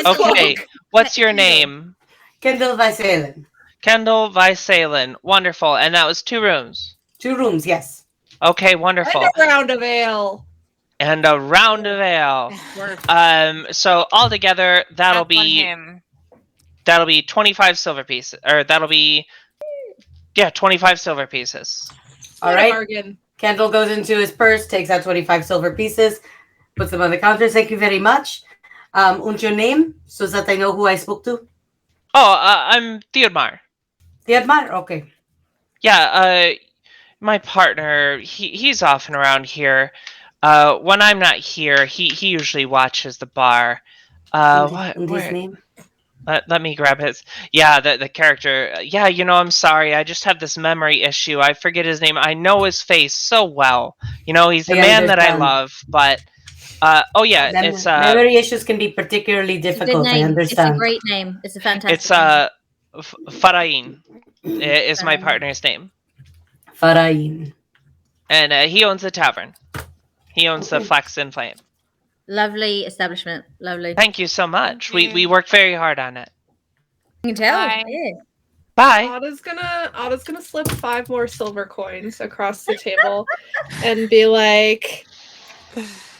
Okay, what's your name? Kendall Visalen. Kendall Visalen. Wonderful. And that was 2 rooms. 2 rooms, yes. Okay, wonderful. And a round of ale. So altogether, that'll be 25 silver pieces, or that'll be 25 silver pieces. All right. Kendall goes into his purse, takes out 25 silver pieces, puts them on the counter. Thank you very much. And your name, so that I know who I spoke to? Oh, I'm Theodmar. Theodmar? Okay. Yeah, my partner, he's often around here. When I'm not here, he usually watches the bar. His name? Let me grab his. Yeah, the character. Yeah, I'm sorry. I just have this memory issue. I forget his name. I know his face so well. He's the man that I love. But memory issues can be particularly difficult. I understand. It's a great name. It's a fantastic. It's Farain is my partner's name. Farain. And he owns a tavern. He owns the Flaxen Flame. Lovely establishment. Lovely. Thank you so much. We work very hard on it. You can tell. Bye. Yeah. Bye. Otta's gonna slip 5 more silver coins across the table and be like,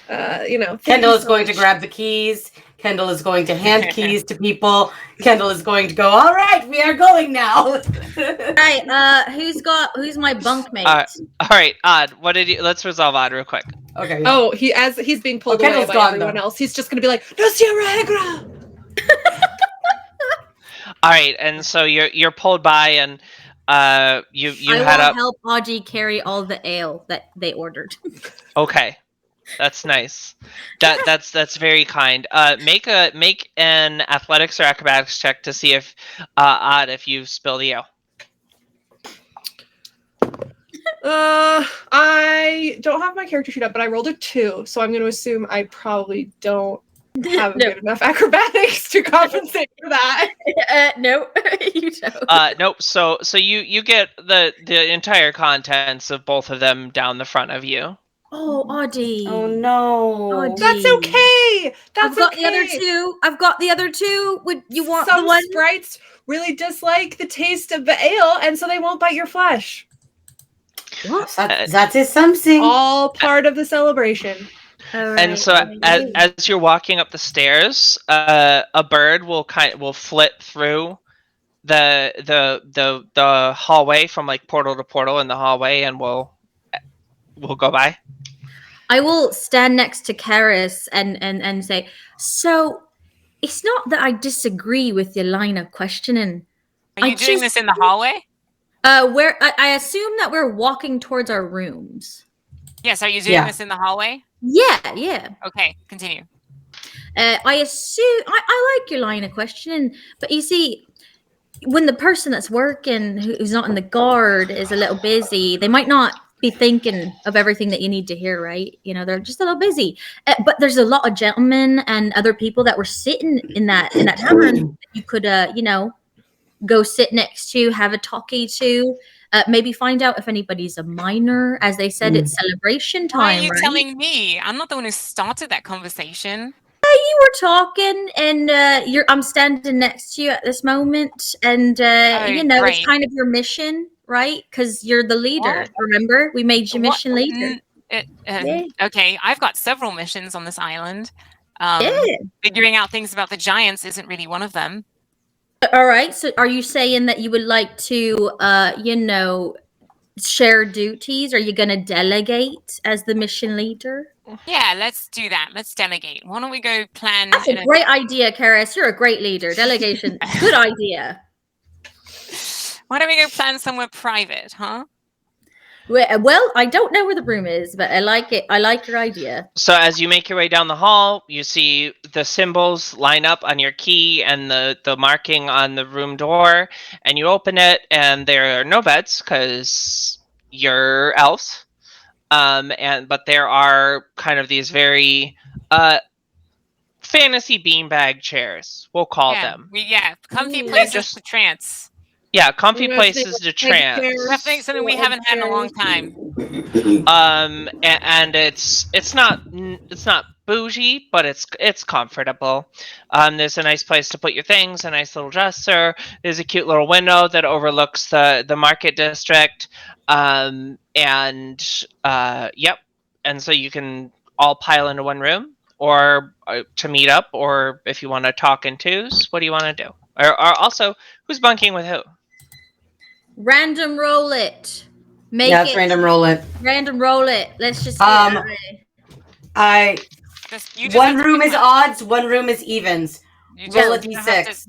Kendall is going to grab the keys. Kendall is going to hand keys to people. Kendall is going to go, all right, we are going now. Right, who's my bunkmate? All right, Odd, let's resolve Odd real quick. Okay. Yeah. Oh, as he's being pulled away by everyone else, he's just gonna be like, no, Sierra Agra! All right, and so you're pulled by, and you I head up. help Audie carry all the ale that they ordered. Okay, that's nice. That's very kind. Make an athletics or acrobatics check to see if Odd, if you spill the ale. I don't have my character sheet up, but I rolled a 2, so I'm going to assume I probably don't have good enough acrobatics to compensate for that. No, you don't. Nope. So you get the entire contents of both of them down the front of you. Oh, Audie. Oh no. Audie. That's okay. I've got the other two. I've got the other two. Would you want Some the one? sprites really dislike the taste of the ale, and so they won't bite your flesh. What? That is something. All part of the celebration. Right, And so as you're walking up the stairs, a bird will flit through the hallway from like portal to portal in the hallway, and will go by. I will stand next to Karis and say, so it's not that I disagree with your line of questioning. Are you doing this in the hallway? Where I assume that we're walking towards our rooms. Yes, are you doing this in the hallway? Yeah. Okay, continue. I assume I like your line of questioning, but you see, when the person that's working who's not in the guard is a little busy, they might not be thinking of everything that you need to hear, right? You know, they're just a little busy. But there's a lot of gentlemen and other people that were sitting in that tavern that you could, go sit next to, have a talkie to. Maybe find out if anybody's a minor. As they said, it's celebration time. Why are you right? telling me? I'm not the one who started that conversation. You were talking, and I'm standing next to you at this moment, and it's kind of your mission, right? Because you're the leader. What? Remember, we made you mission leader. Okay, I've got several missions on this island. Figuring out things about the giants isn't really one of them. All right. So, are you saying that you would like to, share duties? Are you going to delegate as the mission leader? Yeah, let's do that. Let's delegate. Why don't we go plan? That's a great idea, Karis. You're a great leader. Delegation, good idea. Why don't we go plan somewhere private, huh? Well, I don't know where the room is, but I like it. I like your idea. So as you make your way down the hall, you see the symbols line up on your key and the marking on the room door, and you open it, and there are no beds because you're elves. But there are kind of these very fantasy beanbag chairs, we'll call them. Comfy places to trance. Yeah, comfy places to trance. Definitely something we haven't had in a long time. And it's not bougie, but it's comfortable. There's a nice place to put your things, a nice little dresser. There's a cute little window that overlooks the market district. And so you can all pile into one room, or to meet up, or if you want to talk in twos. What do you want to do? Or also, who's bunking with who? Random roll it. Random roll it. Random roll it. Let's just one room is odds, one room is evens. Roll a d6.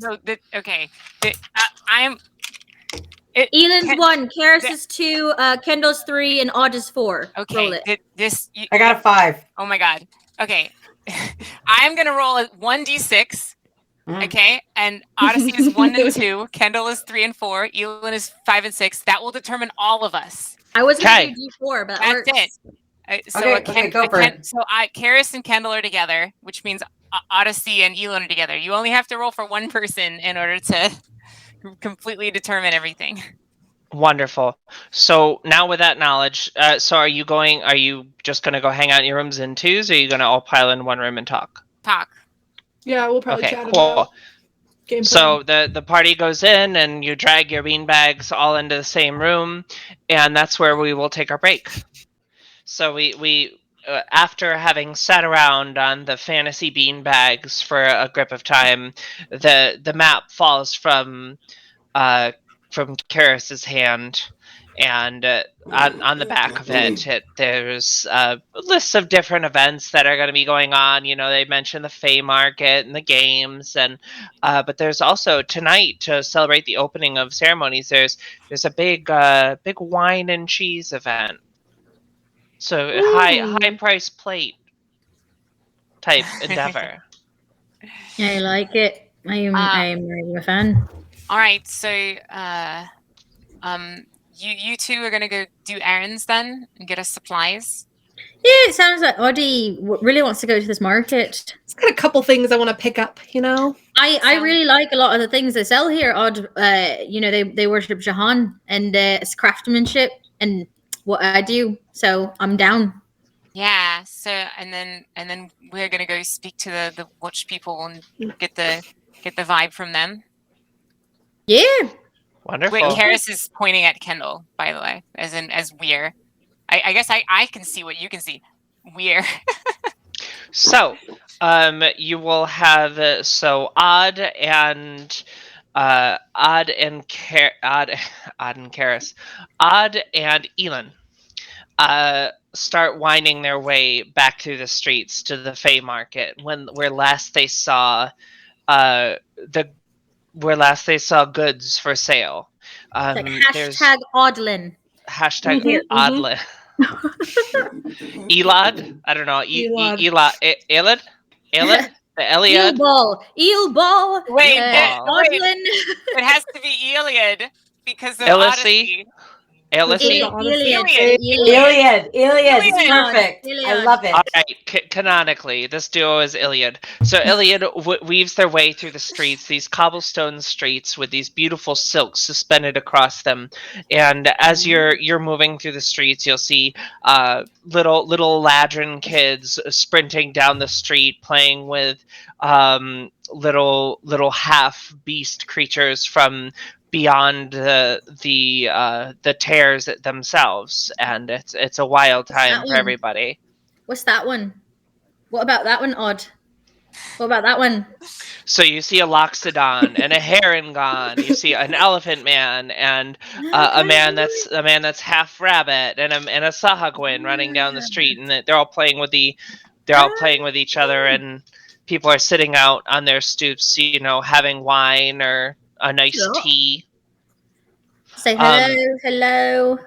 Elin's 1, Karis is 2, Kendall's 3, and Odd is 4. Okay. Roll it. I got a 5. Oh my god. Okay. I'm gonna roll a 1d6. Okay, and Odyssey is 1 and 2. Kendall is 3 and 4. Elin is 5 and 6. That will determine all of us. I was going to do D4, but that's it. Go for it. So Karis and Kendall are together, which means Odyssey and Elin are together. You only have to roll for one person in order to completely determine everything. Wonderful. So now with that knowledge, are you just going to go hang out in your rooms in twos, or are you going to all pile in one room and talk? Talk. Yeah, we'll probably chat cool. about. Game So the party goes in, and you drag your beanbags all into the same room, and that's where we will take our break. So we after having sat around on the fantasy beanbags for a grip of time, the map falls from Karis's hand, and on the back of it, there's a list of different events that are going to be going on. You know, they mentioned the Fey Market and the games, and but there's also tonight, to celebrate the opening of ceremonies, there's a big wine and cheese event. So high price plate type endeavor. I like it. I'm really a fan. All right, so you two are gonna go do errands then and get us supplies. Yeah, it sounds like Oddie really wants to go to this market. It's got a couple things I want to pick up, you know. I really like a lot of the things they sell here. Odd, you know, they worship Jahan, and it's craftsmanship and what I do. So I'm down. Yeah. So and then we're gonna go speak to the watch people and get the vibe from them. Yeah. Wonderful. Wait, Karis is pointing at Kendall, by the way, as we're. I guess I can see what you can see. We're. So, you will have Odd and Elin start winding their way back through the streets to the Fey Market, where last they saw goods for sale. Like hashtag Oddlin. Hashtag Oddlin. Elad? I don't know. Elad? The Eliad? Eel ball. Wait, Oddlin. It has to be Iliad because of Elisy? Odyssey. Iliad. Perfect. I love it. All right, canonically, this duo is Iliad. So Iliad weaves their way through the streets, these cobblestone streets with these beautiful silks suspended across them. And as you're moving through the streets, you'll see little Ladrin kids sprinting down the street, playing with little half beast creatures from beyond the tears themselves, and it's a wild time for everybody. What's that one? What about that one, Odd? What about that one? So you see a Loxodon and a Herongon. You see an Elephant Man and a man that's half rabbit and a Sahagwin running down the street, and they're all playing with each other, and people are sitting out on their stoops, you know, having wine or a nice tea. Say hello.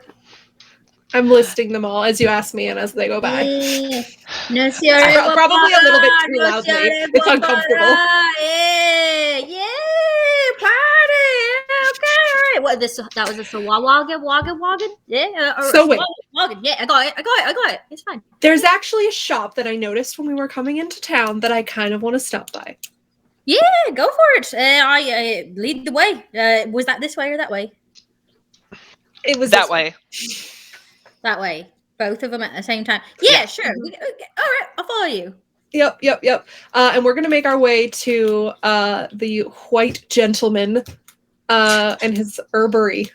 I'm listing them all as you ask me and as they go by. No, probably a little bit too loudly. It's uncomfortable. Yeah, party. Okay. What this? That was a Sawawaga. Yeah. So wait. Yeah, I got it. It's fine. There's actually a shop that I noticed when we were coming into town that I kind of want to stop by. Yeah, go for it. I lead the way. Was that this way or that way? It was that way. That way. Both of them at the same time. Yeah, sure. All right, I'll follow you. Yep. And we're going to make our way to the white gentleman and his herbery.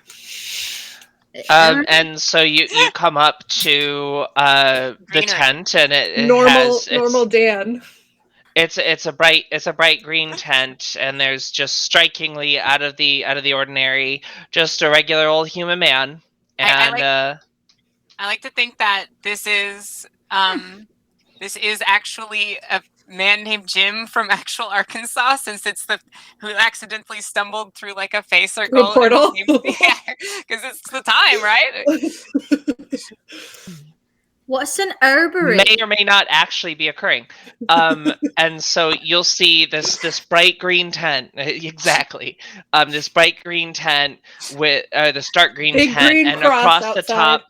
And so you come up to the tent, and it normal Dan. It's a bright green tent, and there's just strikingly out of the ordinary, just a regular old human man. And I like to think that this is actually a man named Jim from actual Arkansas, since it's who accidentally stumbled through like a Fey circle portal. Yeah, because it's the time, right? What's an herbery? May or may not actually be occurring. And so you'll see this bright green tent. Exactly. This bright green tent with the dark green big tent, green and cross across outside. the top.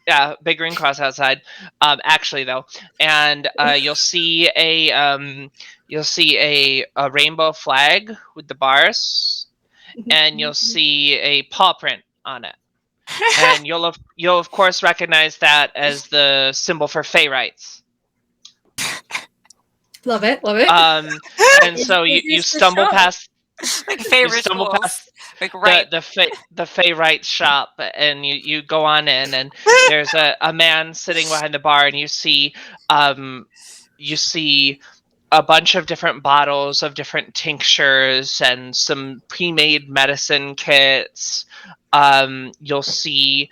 Yeah, big green cross outside. Actually, though, and you'll see a rainbow flag with the bars, and you'll see a paw print on it. And you'll of course recognize that as the symbol for Fey rights. Love it. And so you stumble past. Like favorite stumble tools. past Like right. the Fayrite shop, and you go on in, and there's a man sitting behind the bar, and you see a bunch of different bottles of different tinctures and some pre-made medicine kits. You'll see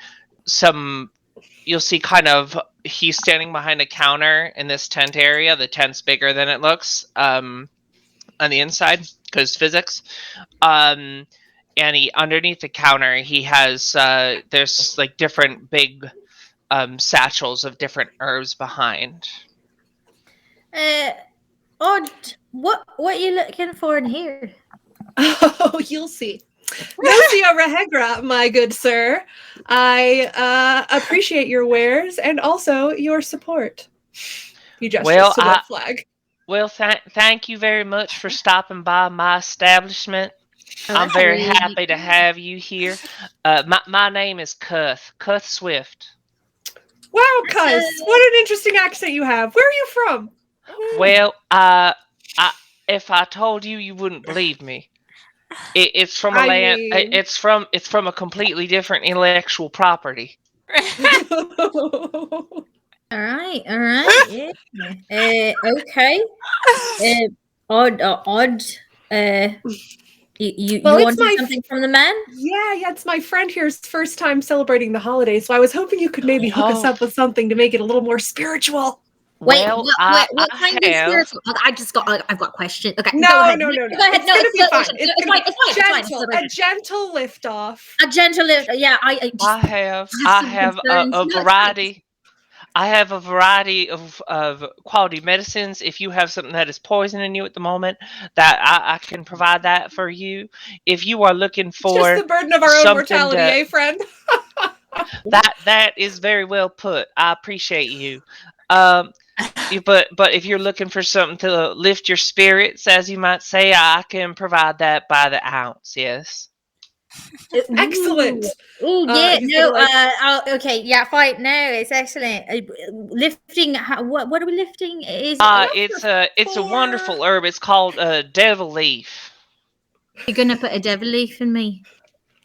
kind of he's standing behind a counter in this tent area. The tent's bigger than it looks on the inside because physics. And underneath the counter he has there's like different big satchels of different herbs behind. Odd. What are you looking for in here? Oh, you'll see. Nocio Rehegra, my good sir. I appreciate your wares and also your support. He gestures to the flag. Well, thank you very much for stopping by my establishment. I'm very happy to have you here. My name is Cuth Swift. Wow, Cuth! What an interesting accent you have. Where are you from? Well, if I told you, you wouldn't believe me. It's from a land. It's from a completely different intellectual property. All right. Yeah. Okay. Odd. You want something from the man? Yeah, it's my friend here's first time celebrating the holidays, so I was hoping you could maybe hook us up with something to make it a little more spiritual. Wait, what kind of spiritual? I've got questions. Okay, no. Go ahead. No. It's gonna be fine. It's fine. A gentle lift off. A gentle lift. Yeah, I have a variety. I have a variety of quality medicines. If you have something that is poisoning you at the moment, that I can provide that for you. If you are looking for just the burden of our own mortality, friend? that is very well put. I appreciate you. But if you're looking for something to lift your spirits, as you might say, I can provide that by the ounce. Yes. Excellent. Okay. Yeah. Fine. No, it's excellent. Lifting. What are we lifting? It's a wonderful herb. It's called devil leaf. You're gonna put a devil leaf in me?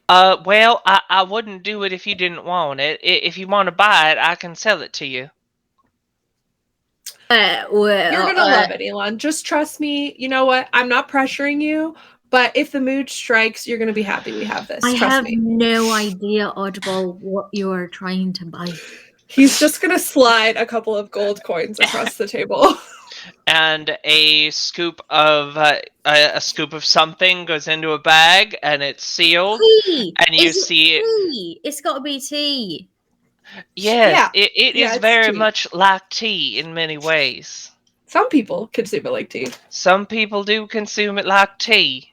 Well, I wouldn't do it if you didn't want it. If you want to buy it, I can sell it to you. You're gonna love it, Elon. Just trust me. You know what? I'm not pressuring you. But if the mood strikes, you're going to be happy we have this. I Trust have me. no idea, Oddball, what you are trying to buy. He's just going to slide a couple of gold coins across the table. And a scoop of something goes into a bag, and it's sealed. Tea. And you see tea? It's got to be tea. Yes, it is very much like tea in many ways. Some people consume it like tea. Some people do consume it like tea.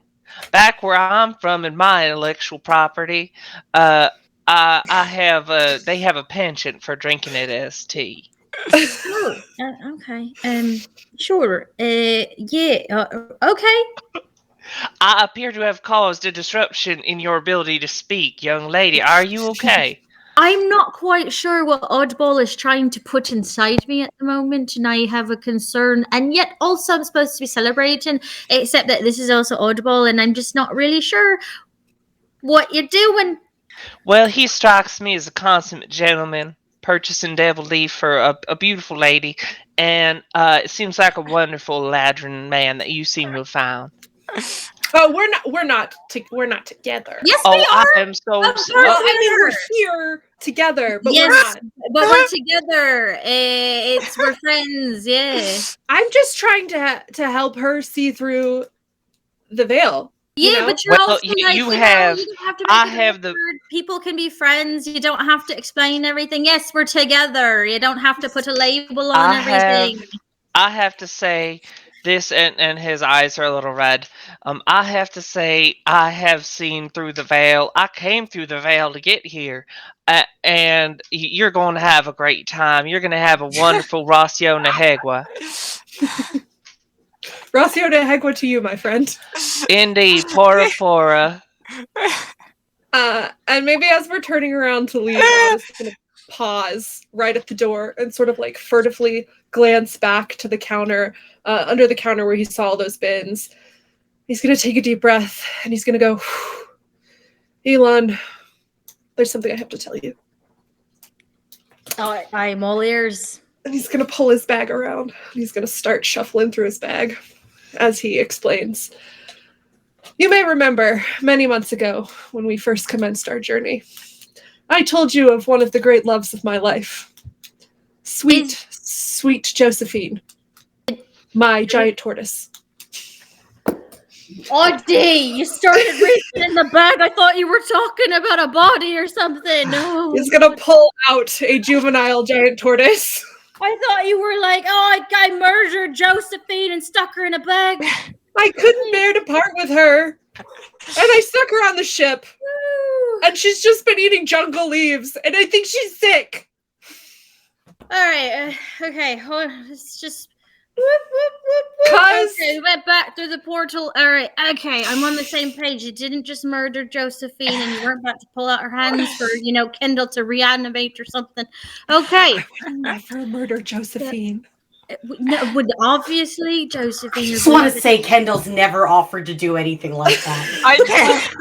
Back where I'm from, in my intellectual property, they have a penchant for drinking it as tea. Okay. Sure. Okay. I appear to have caused a disruption in your ability to speak, young lady. Are you okay? I'm not quite sure what Oddball is trying to put inside me at the moment, and I have a concern. And yet, also, I'm supposed to be celebrating, except that this is also Oddball, and I'm just not really sure what you're doing. Well, he strikes me as a consummate gentleman, purchasing devil leaf for a beautiful lady, and it seems like a wonderful ladron man that you seem to have found. Oh, we're not together. Yes, we are. I am so sorry. Well, I mean, we're here together, but we're not. But we're together. We're friends. Yeah. I'm just trying to help her see through the veil. Yeah, but you're also people can be friends. You don't have to explain everything. Yes, we're together. You don't have to put a label on everything. I have to say this, and his eyes are a little red. I have to say I have seen through the veil. I came through the veil to get here, and you're going to have a great time. You're going to have a wonderful Rocio Nehegwa. Rocio Nehegwa to you, my friend. Indeed, pora. And maybe as we're turning around to leave, I'm just going to pause right at the door and sort of like furtively glance back to the counter, under the counter where he saw all those bins. He's going to take a deep breath, and he's going to go, Elon, there's something I have to tell you. Oh, I'm all ears. And he's going to pull his bag around. He's going to start shuffling through his bag as he explains. You may remember many months ago when we first commenced our journey, I told you of one of the great loves of my life. Sweet, sweet Josephine, my giant tortoise. Audie, you started reaching in the bag. I thought you were talking about a body or something. No. He's going to pull out a juvenile giant tortoise. I thought you were like, oh, I murdered Josephine and stuck her in a bag. I couldn't bear to part with her. And I stuck her on the ship. And she's just been eating jungle leaves. And I think she's sick. All right. Okay. Hold on. It's just... Cuz Okay, we went back through the portal. All right. Okay. I'm on the same page. You didn't just murder Josephine and you weren't about to pull out her hands for, Kendall to reanimate or something. Okay. I would never murder Josephine. No, obviously, Josephine. I just want to say Kendall's never offered to do anything like that. I can't.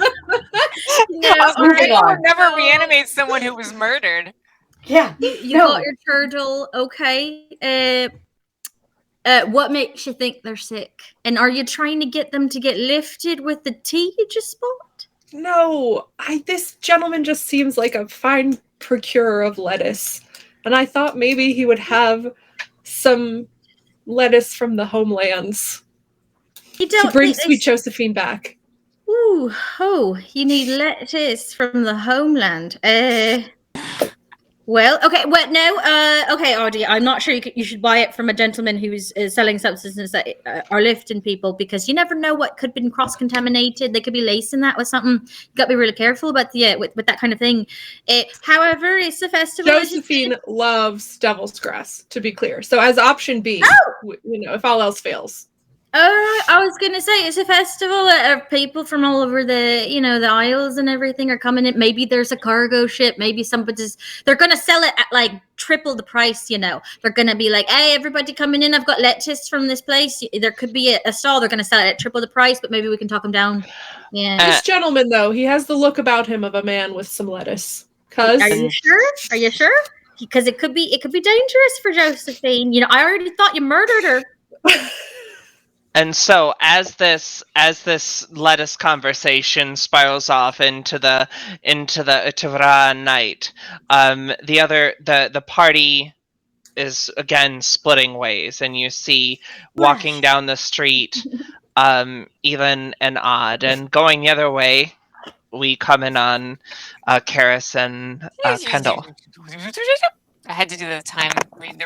No, I would never reanimate someone who was murdered. Yeah. You got your turtle. Okay. What makes you think they're sick? And are you trying to get them to get lifted with the tea you just bought? No, this gentleman just seems like a fine procurer of lettuce. And I thought maybe he would have some lettuce from the homelands to bring sweet Josephine back. Ooh, you need lettuce from the homeland. Well, okay, okay, Audie, I'm not sure you should buy it from a gentleman who's selling substances that are lifting people, because you never know what could have been cross-contaminated. They could be lacing that with something. You got to be really careful about with that kind of thing. However, it's a festival. Josephine loves devil's grass, to be clear. So as option B, if all else fails. I was gonna say it's a festival. People from all over the Isles and everything are coming in. Maybe there's a cargo ship. Maybe they're gonna sell it at like triple the price. They're gonna be like, "Hey, everybody coming in! I've got lettuce from this place." There could be a stall. They're gonna sell it at triple the price, but maybe we can talk them down. Yeah. This gentleman, though, he has the look about him of a man with some lettuce. Are you sure? Are you sure? Because it could be dangerous for Josephine. I already thought you murdered her. And so, as this lettuce conversation spirals off into the Utavra night, the party is again splitting ways, and you see walking down the street, Even and Odd, and going the other way, we come in on Karis and Kendall. I had to do the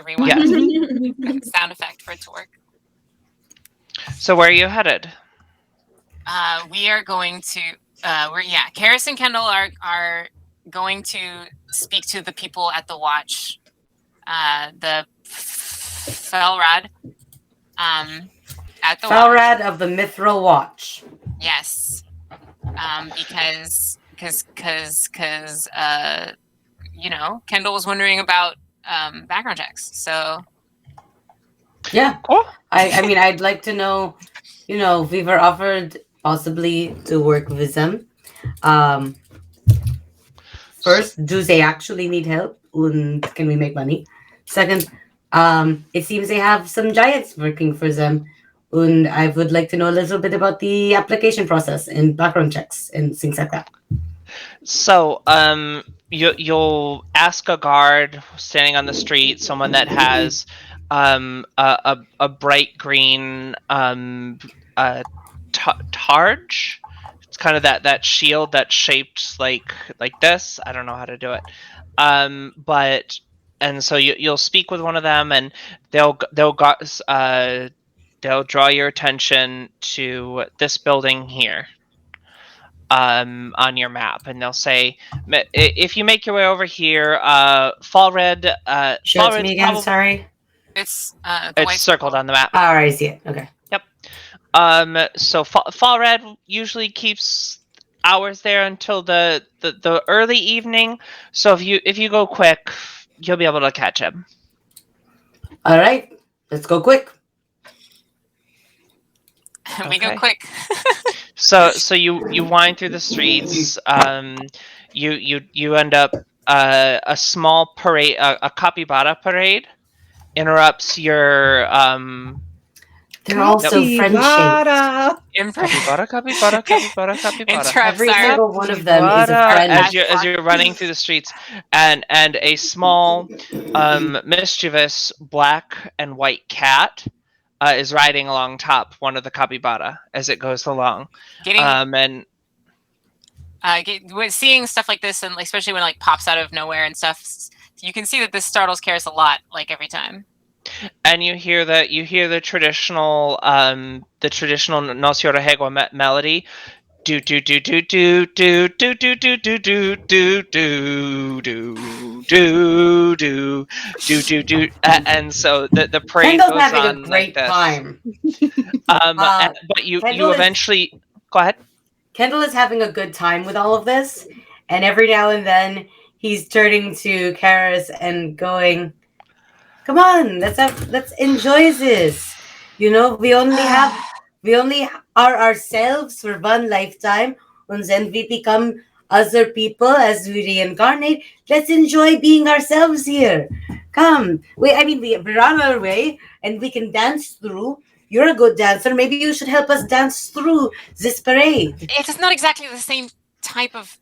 rewind. Yes. Sound effect for it to work. So where are you headed? We are going to. Karis and Kendall are going to speak to the people at the watch. The Felrad. At the Felrad of the Mithral Watch. Yes. Because Kendall was wondering about background checks. So. Yeah. Cool. I mean, I'd like to know, if we were offered possibly to work with them. First, do they actually need help? And can we make money? Second, it seems they have some giants working for them. And I would like to know a little bit about the application process and background checks and things like that. So, you'll ask a guard standing on the street, someone that has a bright green targe. It's kind of that shield that's shaped like this. I don't know how to do it. And so you'll speak with one of them, and they'll draw your attention to this building here. On your map, and they'll say, if you make your way over here, Fallred. Show it to me again. Sorry. It's circled on the map. All right, I see it. Okay. Yep. So Fallred usually keeps hours there until the early evening. So if you go quick, you'll be able to catch him. All right, let's go quick. We go quick. So you wind through the streets. You end up a small parade, a capybara parade, interrupts your They're also friendship. Capybara. Interrupts Every our single one of them is a friend. as you're running through the streets, and a small mischievous black and white cat is riding along top one of the capybara as it goes along. and seeing stuff like this, and especially when it pops out of nowhere and stuff, you can see that this startles Karis a lot, every time. And you hear the traditional No Se Orehegua melody. Do do do do do do do do do do do do do do do do do, and so the parade Kendall's goes having on a great like this. time. But you eventually go ahead. Kendall is having a good time with all of this, and every now and then he's turning to Karis and going, "Come on, let's enjoy this. We only are ourselves for one lifetime, and then we become other people as we reincarnate. Let's enjoy being ourselves here. Come, we're on our way, and we can dance through. You're a good dancer. Maybe you should help us dance through this parade." It's not exactly the same type of.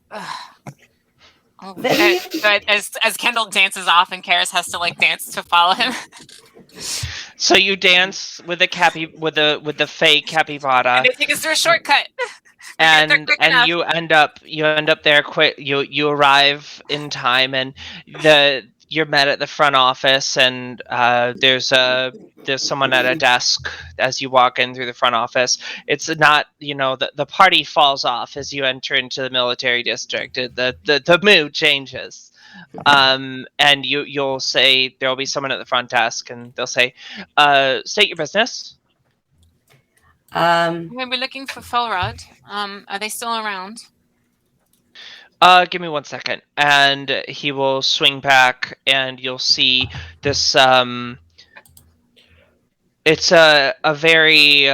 But as Kendall dances off, and Karis has to dance to follow him. So you dance with the fake capybara. And they take us through a shortcut. And you end up there quick. You arrive in time, and you're met at the front office, and there's someone at a desk as you walk in through the front office. It's not, the party falls off as you enter into the military district. The mood changes. And you'll say there'll be someone at the front desk, and they'll say, "State your business." We're looking for Felrod. Are they still around? Give me 1 second, and he will swing back, and you'll see this. It's a very.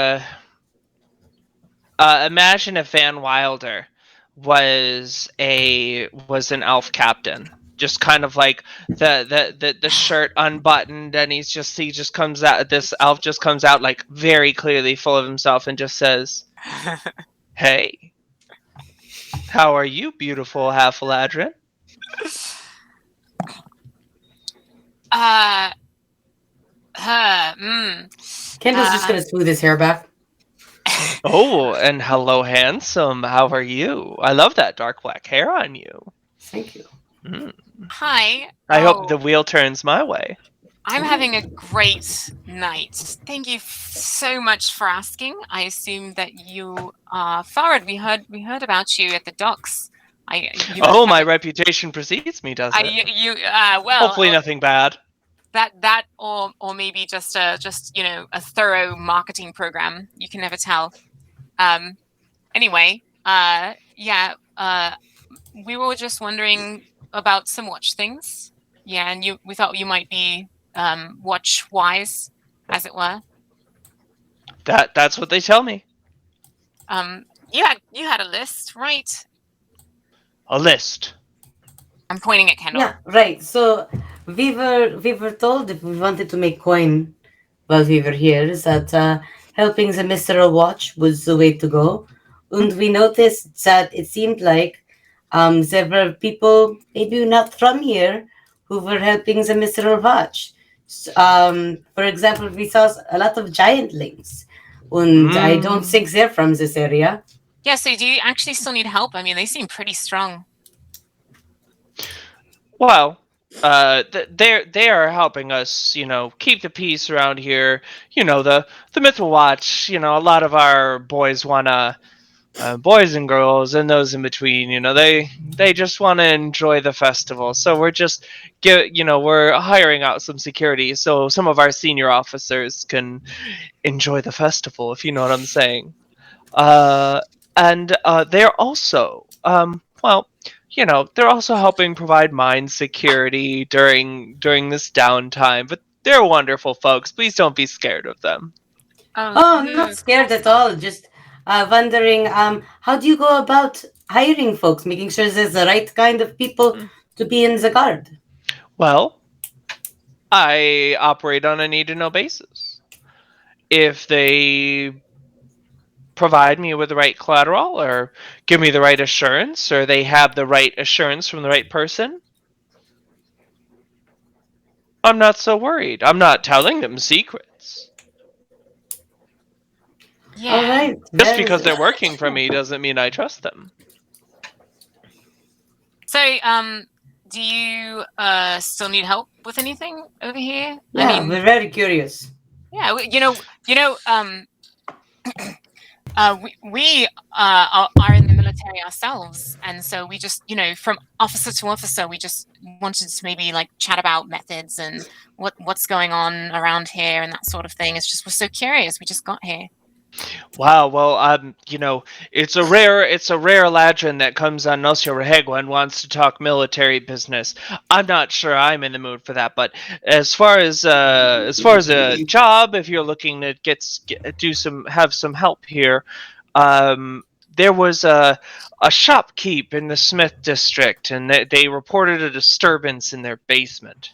Imagine if Van Wilder was an elf captain. Just kind of the shirt unbuttoned, and he just comes out. This elf just comes out very clearly full of himself, and just says, "Hey, how are you, beautiful Half-Eladrin?" Kendall's just gonna smooth his hair back. Oh, and hello, handsome. How are you? I love that dark black hair on you. Thank you. Hi. I hope the wheel turns my way. I'm having a great night. Thank you so much for asking. I assume that you are Farad. We heard about you at the docks. My reputation precedes me, does it? Hopefully nothing bad. That or maybe just a thorough marketing program. You can never tell. Anyway, we were just wondering about some watch things. Yeah, and we thought you might be watch wise, as it were. That's what they tell me. You had a list, right? A list. I'm pointing at Kendall. Yeah, right. So we were told if we wanted to make coin while we were here, that helping the Mithral Watch was the way to go. And we noticed that it seemed like there were people maybe not from here who were helping the Mithral Watch. For example, we saw a lot of giantlings, and I don't think they're from this area. Yeah, so do you actually still need help? I mean, they seem pretty strong. Well, they are helping us, keep the peace around here. The Mithral Watch. A lot of our boys wanna, boys and girls and those in between. They just want to enjoy the festival. So we're just we're hiring out some security so some of our senior officers can enjoy the festival, if you know what I'm saying. And they're also they're also helping provide mine security during this downtime. But they're wonderful folks. Please don't be scared of them. Oh, I'm not scared at all. Just wondering, how do you go about hiring folks, making sure there's the right kind of people to be in the guard? Well, I operate on a need-to-know basis. If they provide me with the right collateral or give me the right assurance or they have the right assurance from the right person, I'm not so worried. I'm not telling them secrets. Yeah. All right. Just because they're working for me doesn't mean I trust them. So, do you still need help with anything over here? Yeah, I mean, we're very curious. Yeah, we are in the military ourselves, and so we just, from officer to officer, we just wanted to maybe like chat about methods and what's going on around here and that sort of thing. It's just we're so curious. We just got here. Wow, well, it's a rare ladron that comes on Nosio Rahegua and wants to talk military business. I'm not sure I'm in the mood for that, but as far as a job, if you're looking to have some help here, there was a shopkeep in the Smith district, and they reported a disturbance in their basement.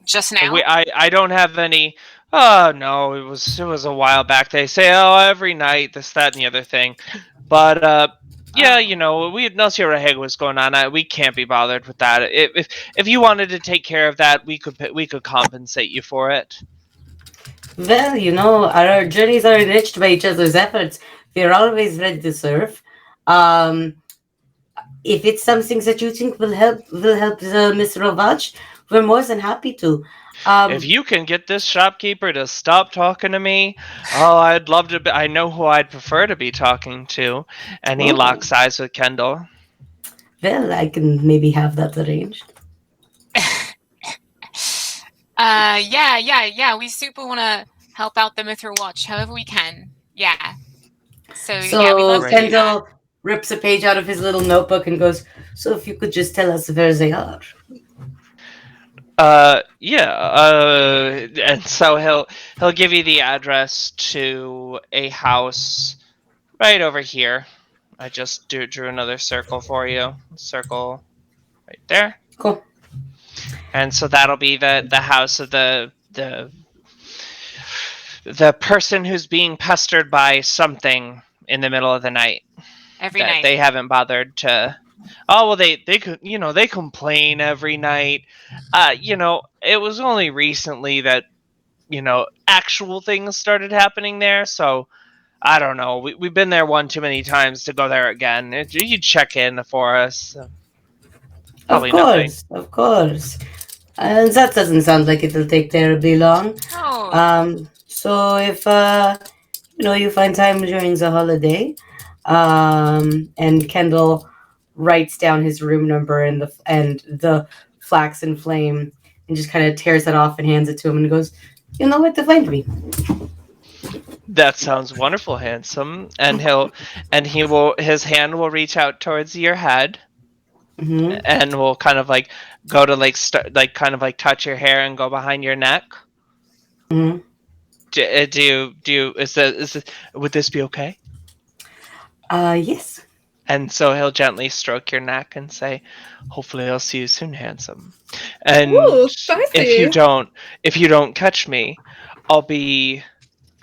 Just now? I don't have any. Oh no, it was a while back. They say, every night, this, that, and the other thing. But yeah, we had Nosio Rahegua was going on. We can't be bothered with that. If you wanted to take care of that, we could compensate you for it. Well, our journeys are enriched by each other's efforts. We're always ready to serve. If it's something that you think will help Miss Rovach, we're more than happy to. If you can get this shopkeeper to stop talking to me, I'd love to. I know who I'd prefer to be talking to. And he locks eyes with Kendall. Well, I can maybe have that arranged. Yeah. We super want to help out the Mithral Watch however we can. Yeah. So yeah, we love Kendall rips a page out of his little notebook and goes, "So if you could just tell us where they are." And so he'll give you the address to a house right over here. I just drew another circle for you. Circle right there. Cool. And so that'll be the house of the person who's being pestered by something in the middle of the night. Every night. They haven't bothered to. Oh well, they complain every night. It was only recently that actual things started happening there. So I don't know. We've been there one too many times to go there again. You check in for us. Probably of course. And that doesn't sound like it'll take terribly long. Oh. So if you find time during the holiday, and Kendall writes down his room number and the Flaxen Flame and just kind of tears it off and hands it to him and goes, "You know where to find me." That sounds wonderful, handsome. And his hand will reach out towards your head, and will kind of like go to touch your hair and go behind your neck. Mm-hmm. Would this be okay? Yes. And so he'll gently stroke your neck and say, "Hopefully I'll see you soon, handsome." And if you don't catch me, I'll be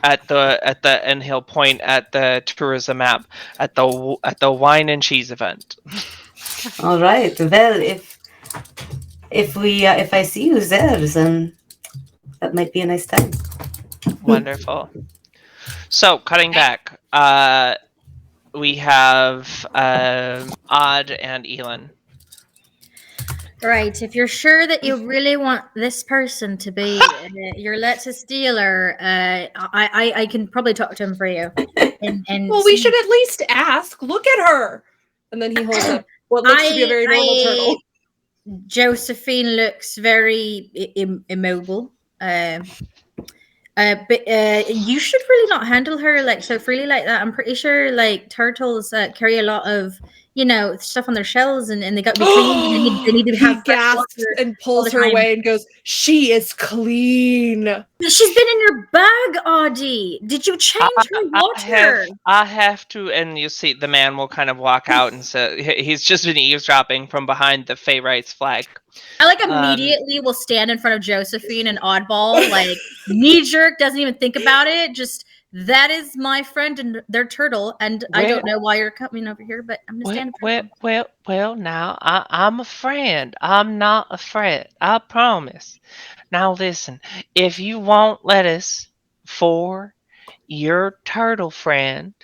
at the and he'll point at the tourism map at the wine and cheese event. All right. Well, if I see you there, then that might be a nice time. Wonderful. So cutting back, we have Odd and Elin. Right. If you're sure that you really want this person to be your Let's dealer, I can probably talk to him for you. Well, we should at least ask. Look at her. And then he holds up what looks to be a very normal turtle. Josephine looks very immobile. But you should really not handle her so freely like that. I'm pretty sure turtles carry a lot of stuff on their shells and they got to be cleaned and they need to have he gasps water and pulls her away and goes, "She is clean." She's been in your bag, Audie. Did you change her water? I have to, and you see the man will kind of walk out and say he's just been eavesdropping from behind the Fey Rights flag. I immediately will stand in front of Josephine and Oddball, knee jerk, doesn't even think about it. Just that is my friend and their turtle, and I don't know why you're coming over here, but I'm gonna stand. Well, now I'm a friend. I'm not a threat. I promise. Now listen, if you want lettuce for your turtle friend,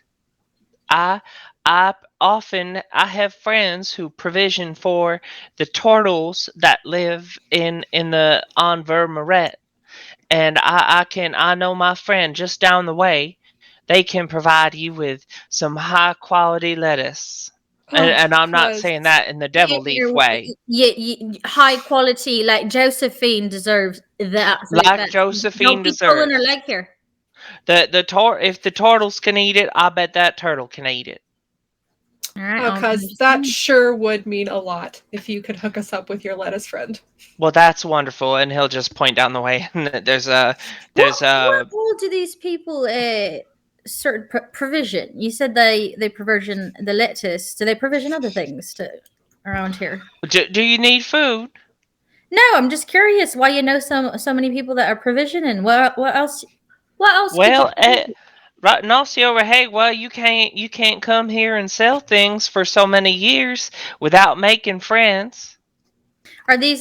I have friends who provision for the turtles that live in the Enver Maret, and I know my friend just down the way. They can provide you with some high quality lettuce. And I'm not saying that in the devil leaf way. High quality, like Josephine deserves that. Like Josephine deserves. Don't be pulling her leg here. If the turtles can eat it, I bet that turtle can eat it. All right, because that sure would mean a lot if you could hook us up with your lettuce friend. Well, that's wonderful, and he'll just point down the way. And what all do these people certain provision? You said they provision the lettuce. Do they provision other things around here? Do you need food? No, I'm just curious why you know so many people that are provisioning. What else? Well, right, Ignacio, hey, well, you can't come here and sell things for so many years without making friends. Are these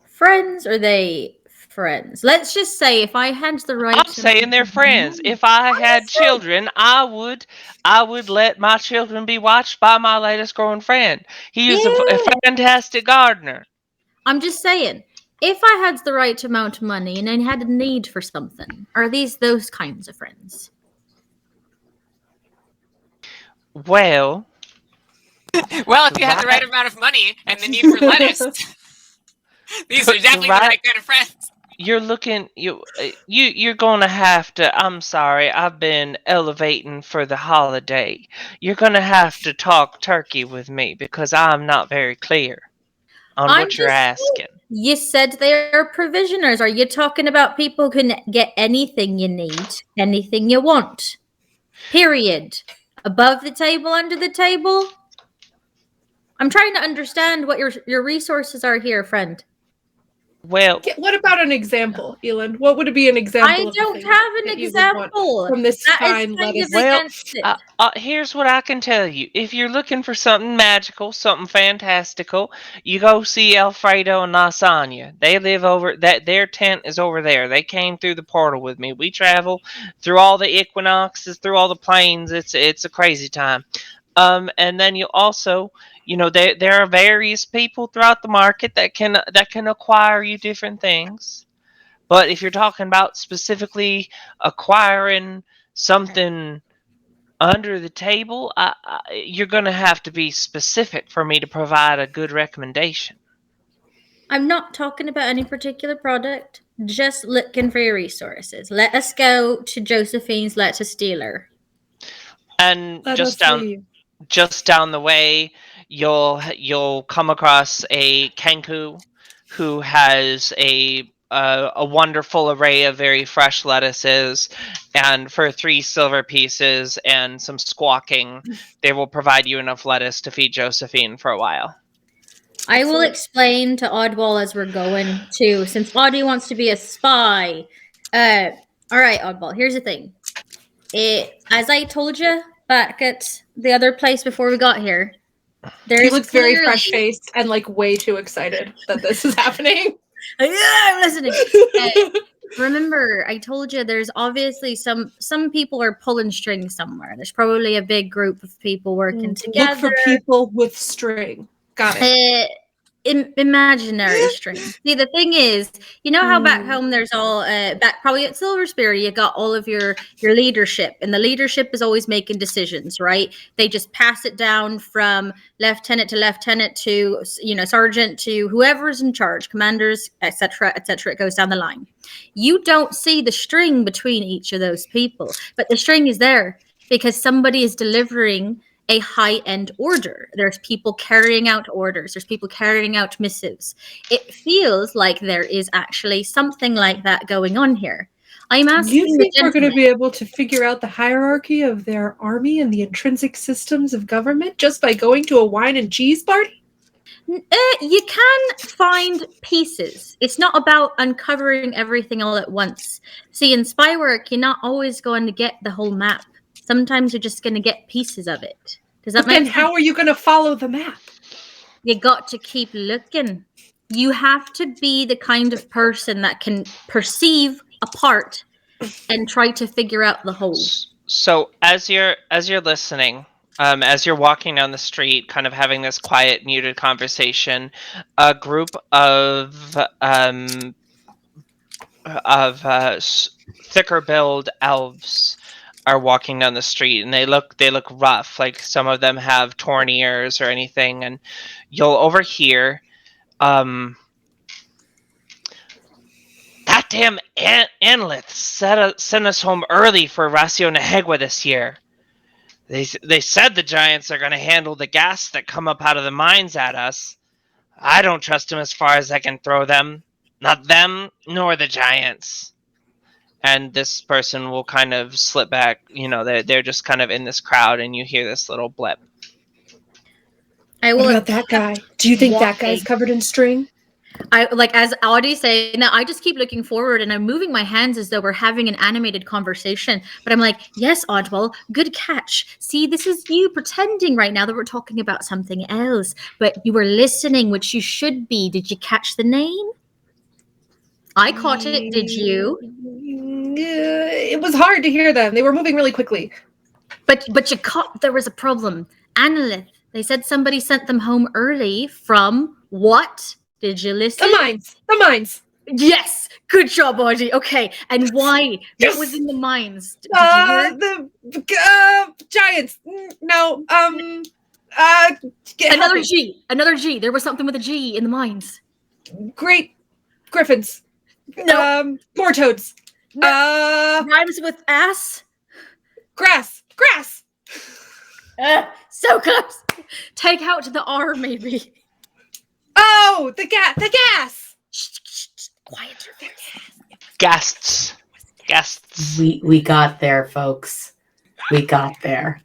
friends? Or are they friends? Let's just say if I had the right. I'm saying they're friends. If I had children, I would let my children be watched by my latest growing friend. He is a fantastic gardener. I'm just saying, if I had the right amount of money and I had a need for something, are these those kinds of friends? Well, if you had the right amount of money and the need for lettuce, these are definitely the right kind of friends. You're going to have to. I'm sorry, I've been elevating for the holiday. You're going to have to talk turkey with me because I'm not very clear on what you're asking. You said they are provisioners. Are you talking about people who can get anything you need, anything you want? Period. Above the table, under the table? I'm trying to understand what your resources are here, friend. Well, what about an example, Elin? What would it be an example? I don't have an example from this fine lettuce. Well, here's what I can tell you. If you're looking for something magical, something fantastical, you go see Alfredo and Lasagna. They live over that. Their tent is over there. They came through the portal with me. We travel through all the equinoxes, through all the planes. It's a crazy time. And then you also. There are various people throughout the market that can acquire you different things. But if you're talking about specifically acquiring something under the table, you're going to have to be specific for me to provide a good recommendation. I'm not talking about any particular product, just looking for your resources. Let us go to Josephine's lettuce dealer. And just down the way, you'll come across a Kenku who has a wonderful array of very fresh lettuces, and for 3 silver pieces and some squawking, they will provide you enough lettuce to feed Josephine for a while. I will explain to Oddball as we're going too, since Audie wants to be a spy. All right, Oddball, here's the thing. As I told you back at the other place before we got here, he looks very fresh-faced and way too excited that this is happening. Yeah, I'm listening. Remember, I told you there's obviously some people are pulling string somewhere. There's probably a big group of people working together. Look for people with string. Got it. Imaginary string. See, the thing is, how back home there's all back probably at Silver Spear, you got all of your leadership, and the leadership is always making decisions, right? They just pass it down from lieutenant to sergeant to whoever's in charge, commanders, etc. It goes down the line. You don't see the string between each of those people, but the string is there because somebody is delivering a high-end order. There's people carrying out orders. There's people carrying out missives. It feels like there is actually something like that going on here. I'm asking you think we're going to be able to figure out the hierarchy of their army and the intrinsic systems of government just by going to a wine and cheese party? You can find pieces. It's not about uncovering everything all at once. See, in spy work, you're not always going to get the whole map. Sometimes you're just going to get pieces of it. Does that make sense? How are you going to follow the map? You got to keep looking. You have to be the kind of person that can perceive a part and try to figure out the whole. So as you're listening, as you're walking down the street, kind of having this quiet, muted conversation, a group of thicker build elves are walking down the street, and they look rough. Like some of them have torn ears or anything, and you'll overhear, that damn Anlith sent us home early for Ratio Nehegwa this year. They said the giants are going to handle the gas that come up out of the mines at us. I don't trust them as far as I can throw them. Not them, nor the giants. And this person will kind of slip back. You know, they're just kind of in this crowd, and you hear this little blip. What about that guy? Do you think that guy's covered in string? As Audie say, now I just keep looking forward and I'm moving my hands as though we're having an animated conversation. But I'm like, yes, Oddwell, good catch. See, this is you pretending right now that we're talking about something else. But you were listening, which you should be. Did you catch the name? I caught it. Did you? It was hard to hear them. They were moving really quickly. But you caught there was a problem. Analyth. They said somebody sent them home early from what? Did you listen? The mines. Yes. Good job, Audie. Okay. And why? Yes. What was in the mines? Did you hear? The giants. No. Another G. Another G. There was something with a G in the mines. Great griffins. No. More toads. No. Rhymes with ass. Grass. So close. Take out the R, maybe. Oh, the gas. Shh. Quiet your voice. Guests. We got there, folks. We got there.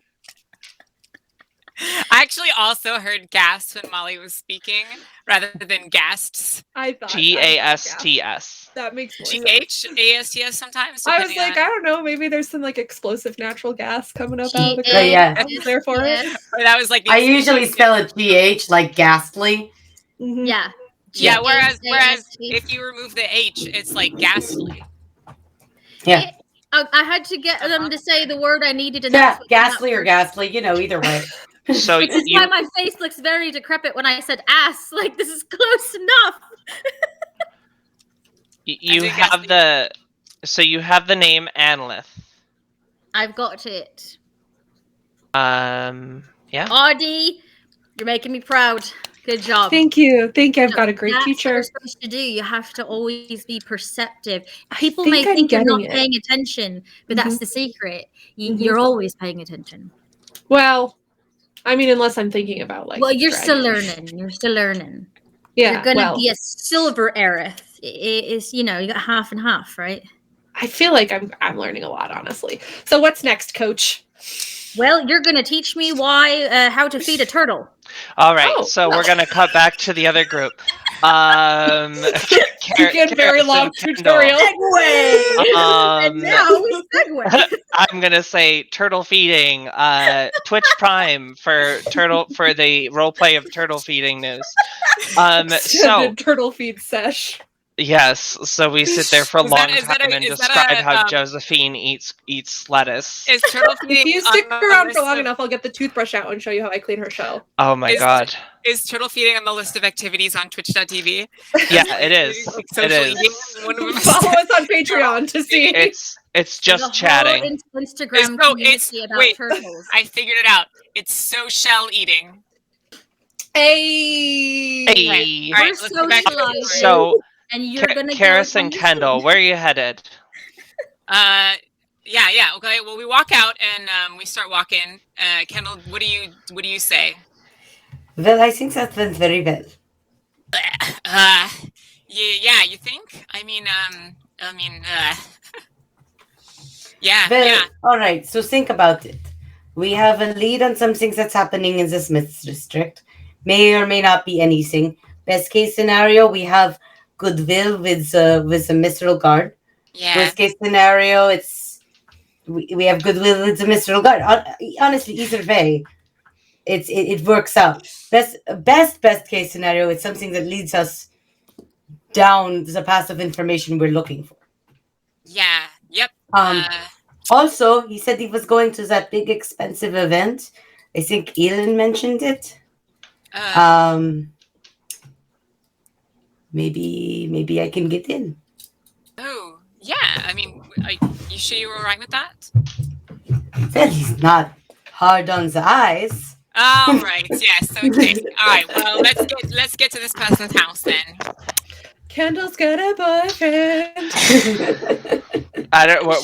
I actually also heard gasps when Molly was speaking rather than gasts. I thought GASTS. That makes more sense. GHASTS sometimes. I was like, I don't know, maybe there's some like explosive natural gas coming up out of the ground. Yeah. Therefore, that was like. I usually spell it GH, like ghastly. Mm-hmm. Yeah. Yeah. Whereas if you remove the H, it's like ghastly. Yeah. I had to get them to say the word I needed. And yeah, ghastly or ghastly, either way. So this is why my face looks very decrepit when I said ass. Like, this is close enough. You have the name Anlith. I've got it. Yeah. Audie, you're making me proud. Good job. Thank you. I've got a great teacher. That's what you're supposed to do. You have to always be perceptive. People may think you're not paying attention, but that's the secret. You're always paying attention. Well, I mean, unless I'm thinking about Well, you're still learning. Yeah. You're gonna be a silver aerith. It's you got half and half, right? I feel like I'm learning a lot, honestly. So what's next, Coach? Well, you're gonna teach me how to feed a turtle. All right, so we're gonna cut back to the other group. Very long tutorial. And now we segue. I'm gonna say turtle feeding. Twitch Prime for the roleplay of turtle feeding news. So turtle feed sesh. Yes, so we sit there for a long time and describe how Josephine eats lettuce. Is turtle feeding? If you stick around for long enough, I'll get the toothbrush out and show you how I clean her shell. Oh my god! Is turtle feeding on the list of activities on Twitch.tv? Yeah, it is. It is. Follow us on Patreon to see. It's just chatting. Instagram community about turtles. I figured it out. It's social eating. Hey. All right, let's go back to so. And you're gonna Karis and Kendall, where are you headed? Yeah. Okay. Well, we walk out and we start walking. Kendall, what do you say? Well, I think that went very well. Yeah. You think? Yeah. Well, all right. So think about it. We have a lead on some things that's happening in the Smiths district. May or may not be anything. Best case scenario, we have goodwill with the Mithral Guard. Yeah. Worst case scenario, we have goodwill with the Mithral Guard. Honestly, either way, it works out. Best case scenario, it's something that leads us down the path of information we're looking for. Yeah. Yep. Also, he said he was going to that big expensive event. I think Elin mentioned it. Maybe I can get in. Oh, yeah. I mean, are you sure you're all right with that? Well, he's not hard on the eyes. All right. Yes. Okay. All right. Well, let's get to this person's house then. Kendall's got a boyfriend.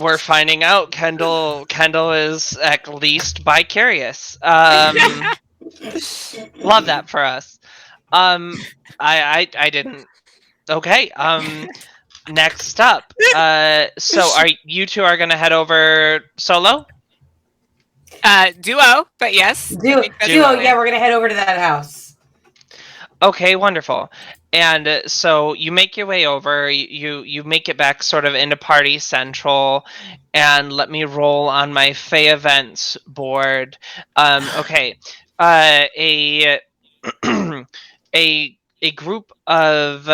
We're finding out Kendall is at least bi-curious. Love that for us. I didn't. Okay. Next up. So are you two going to head over solo? Duo, but yes. Duo. Yeah, we're gonna head over to that house. Okay, wonderful. And so you make your way over. You make it back sort of into Party Central, and let me roll on my Fey Events board. Okay, a group of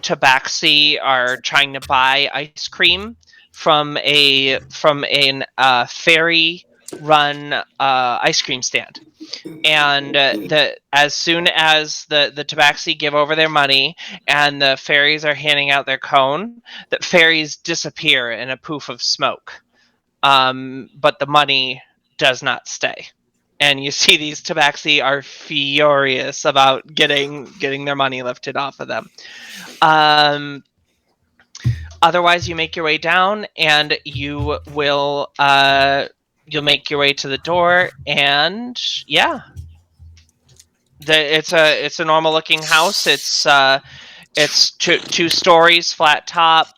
tabaxi are trying to buy ice cream from an fairy run ice cream stand, and as soon as the tabaxi give over their money and the fairies are handing out their cone, the fairies disappear in a poof of smoke, but the money does not stay. And you see these tabaxi are furious about getting their money lifted off of them. Otherwise, you make your way down, and you will you'll make your way to the door, and yeah, it's a normal looking house. It's two stories, flat top,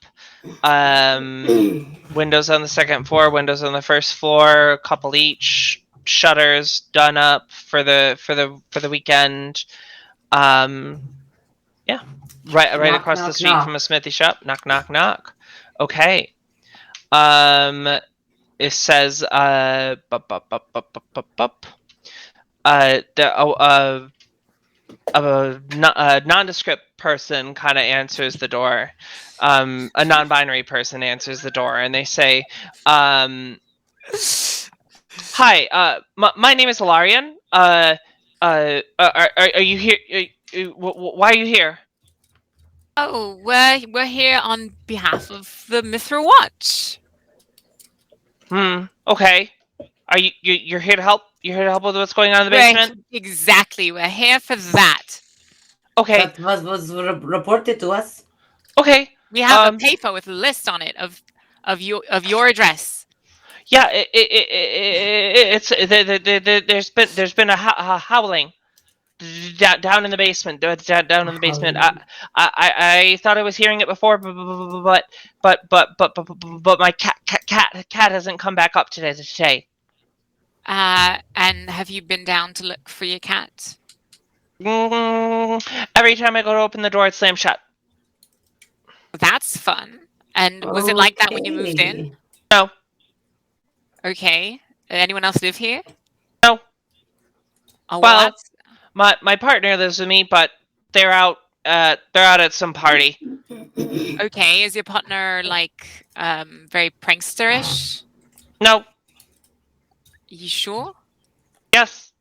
windows on the second floor, windows on the first floor, a couple each, shutters done up for the weekend. Yeah, right across the street from a smithy shop. Knock, knock, knock. Okay. It says a nondescript person kind of answers the door. A non-binary person answers the door, and they say, "Hi, my name is Hilarion. Are you here? Why are you here?" Oh, we're here on behalf of the Mithral Watch. Okay. Are you're here to help? You're here to help with what's going on in the basement? Exactly. We're here for that. Okay. That was reported to us. Okay. We have a paper with a list on it of your address. Yeah, it's there's been a howling down in the basement. Down in the basement. I thought I was hearing it before, but my cat hasn't come back up today. And have you been down to look for your cat? Every time I go to open the door, it slams shut. That's fun. And was it like that when you moved in? No. Okay. Anyone else live here? No. Oh, well, my partner lives with me, but they're out at some party. Okay. Is your partner like very pranksterish? No. You sure? Yes.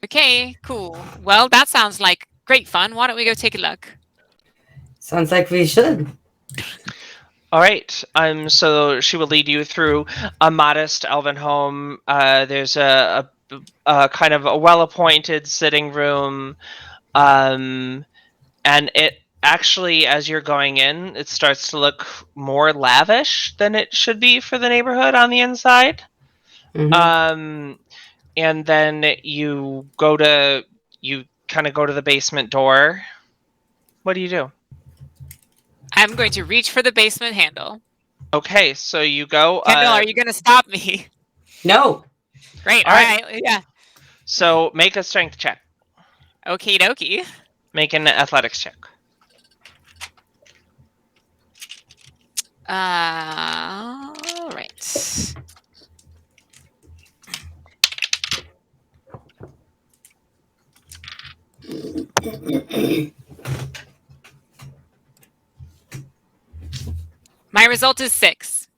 Okay, cool. Well, that sounds like great fun. Why don't we go take a look? Sounds like we should. All right. So she will lead you through a modest elven home. There's a kind of a well-appointed sitting room, and actually, as you're going in, it starts to look more lavish than it should be for the neighborhood on the inside. Mm-hmm. And then you kind of go to the basement door. What do you do? I'm going to reach for the basement handle. Okay, so you go. Kendall, are you going to stop me? No. Great. All right. Yeah. So make a strength check. Okie dokie. Make an athletics check. All right. My result is 6.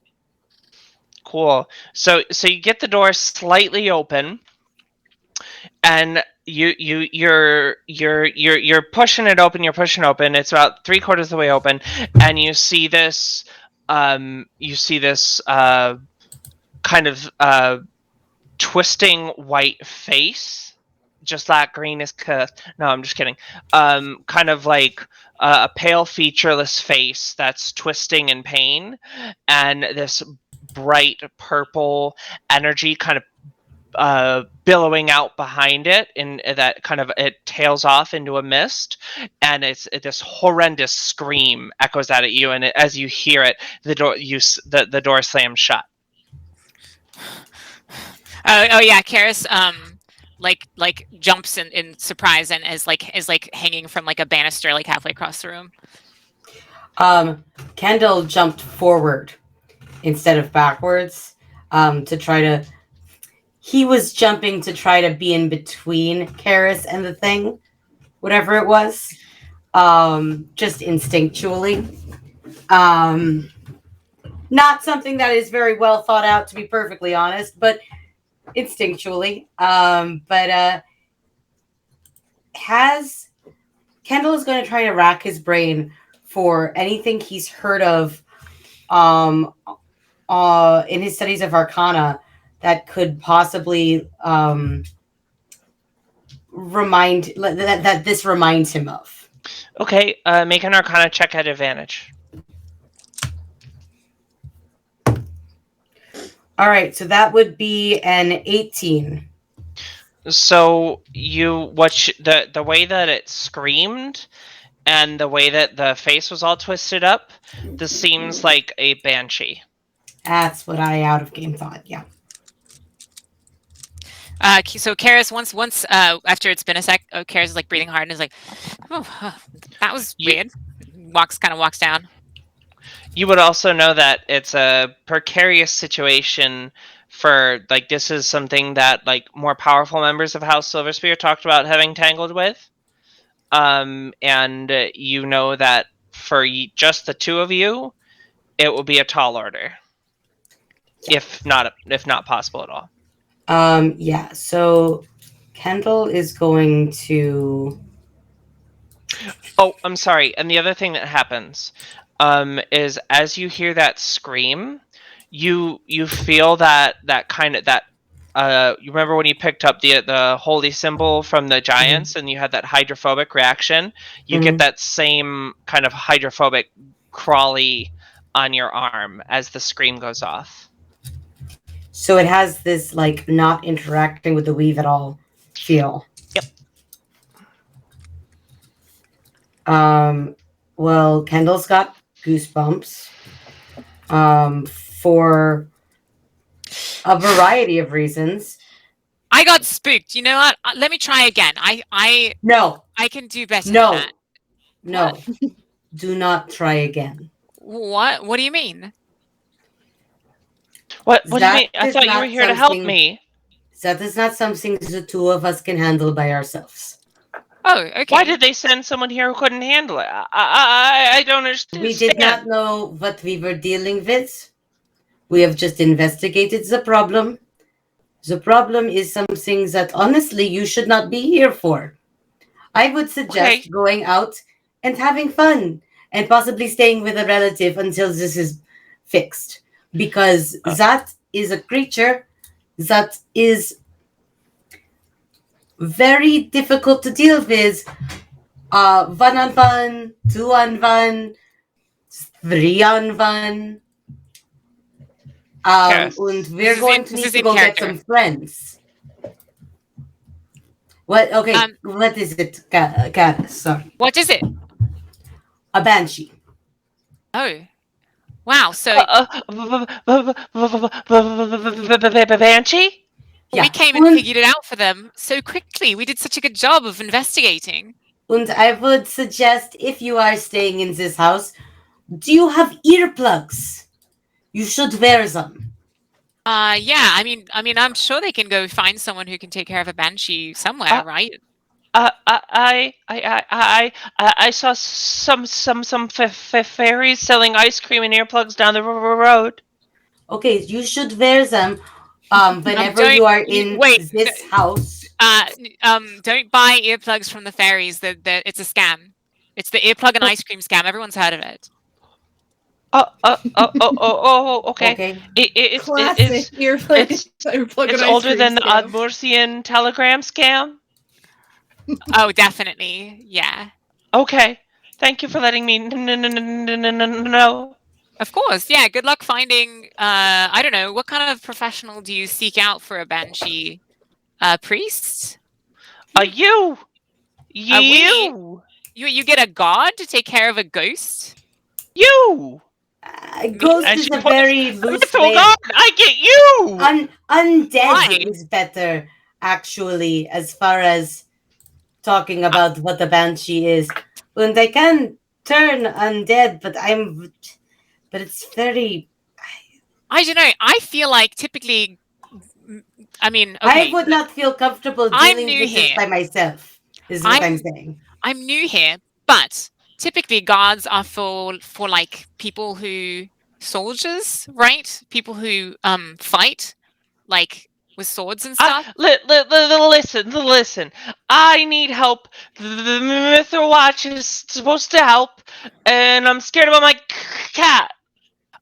Cool. So you get the door slightly open, and you're pushing it open. You're pushing it open. It's about 3/4 of the way open, and you see this. Kind of twisting white face, just like green is cursed. No, I'm just kidding. Kind of like a pale, featureless face that's twisting in pain, and this bright purple energy kind of billowing out behind it, and that kind of it tails off into a mist, and this horrendous scream echoes out at you, and as you hear it, the door slams shut. Oh yeah, Karis like jumps in surprise and is like hanging from like a banister like halfway across the room. Kendall jumped forward instead of backwards to try to. He was jumping to try to be in between Karis and the thing, whatever it was, just instinctually. Not something that is very well thought out, to be perfectly honest, but instinctually. Kendall is going to try to rack his brain for anything he's heard of in his studies of Arcana that could possibly that this reminds him of. Okay, make an Arcana check at advantage. All right, so that would be an 18. So the way that it screamed and the way that the face was all twisted up, this seems like a banshee. That's what I out of game thought. Yeah. So Karis, once after it's been a sec, Karis is like breathing hard and is like, "Oh, that was weird." Walks down. You would also know that it's a precarious situation for, like, this is something that, like, more powerful members of House Silverspear talked about having tangled with. And you know that for just the two of you, it will be a tall order. Yeah. If not possible at all. Yeah, so Kendall is going to... Oh, I'm sorry. And the other thing that happens is as you hear that scream, you feel that you remember when you picked up the holy symbol from the giants, mm-hmm. and you had that hydrophobic reaction? You mm-hmm. get that same kind of hydrophobic crawly on your arm as the scream goes off. So it has this, like, not interacting with the weave at all feel. Yep. Well, Kendall's got goosebumps for a variety of reasons. I got spooked. You know what? Let me try again. No. I can do better than that. No. Do not try again. What? What do you mean? What do you mean? I thought you were here to help me. That is not something the two of us can handle by ourselves. Oh, okay. Why did they send someone here who couldn't handle it? I don't understand. We did not know what we were dealing with. We have just investigated the problem. The problem is something that, honestly, you should not be here for. I would suggest going out and having fun and possibly staying with a relative until this is fixed. Because that is a creature that is very difficult to deal with 1-on-1, 2-on-1, 3-on-1. Yes. And we're going to need to go get some friends. What? Okay, what is it, Caris? Sorry. What is it? A banshee. Oh. Wow, so... Banshee? We came and figured it out for them so quickly. We did such a good job of investigating. And I would suggest, if you are staying in this house, do you have earplugs? You should wear them. Yeah. I mean, I'm sure they can go find someone who can take care of a banshee somewhere, right? I saw some fairies selling ice cream and earplugs down the road. Okay, you should wear them whenever you are in this house. Don't buy earplugs from the fairies. It's a scam. It's the earplug and ice cream scam. Everyone's heard of it. Okay. It's earplug older than the Odmursian telegram scam. Oh, definitely. Yeah. Okay. Thank you for letting me know. Of course. Yeah. Good luck finding. I don't know. What kind of professional do you seek out for a banshee? Priest? You get a god to take care of a ghost? Ghost is a very loose way. I get you. Undead is better, actually, as far as talking about what the banshee is. And I can turn undead, but it's very... I don't know. I feel like typically... I mean, okay, I would not feel comfortable dealing with this by myself, is what I'm saying. I'm new here, but typically guards are for like people who... soldiers, right? People who fight, like with swords and stuff. Listen. I need help. The Mithral Watch is supposed to help, and I'm scared about my cat.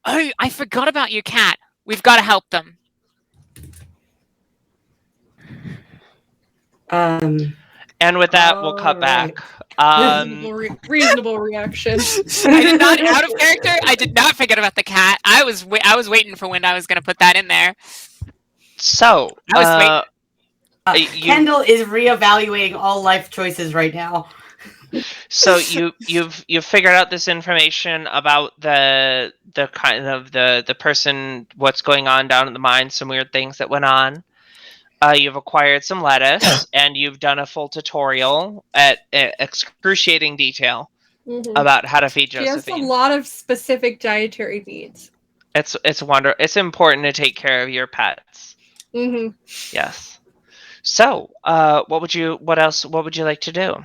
Oh, I forgot about your cat. We've got to help them. And with that, we'll cut back. Reasonable reaction. I did not, out of character, I did not forget about the cat. I was waiting for when I was going to put that in there. So, I was waiting. Kendall is reevaluating all life choices right now. So you've figured out this information about the kind of the person, what's going on down at the mine, some weird things that went on. You've acquired some lettuce, and you've done a full tutorial at excruciating detail about how to feed Josephine. She has a lot of specific dietary needs. It's It's important to take care of your pets. Yes. So, what would you like to do?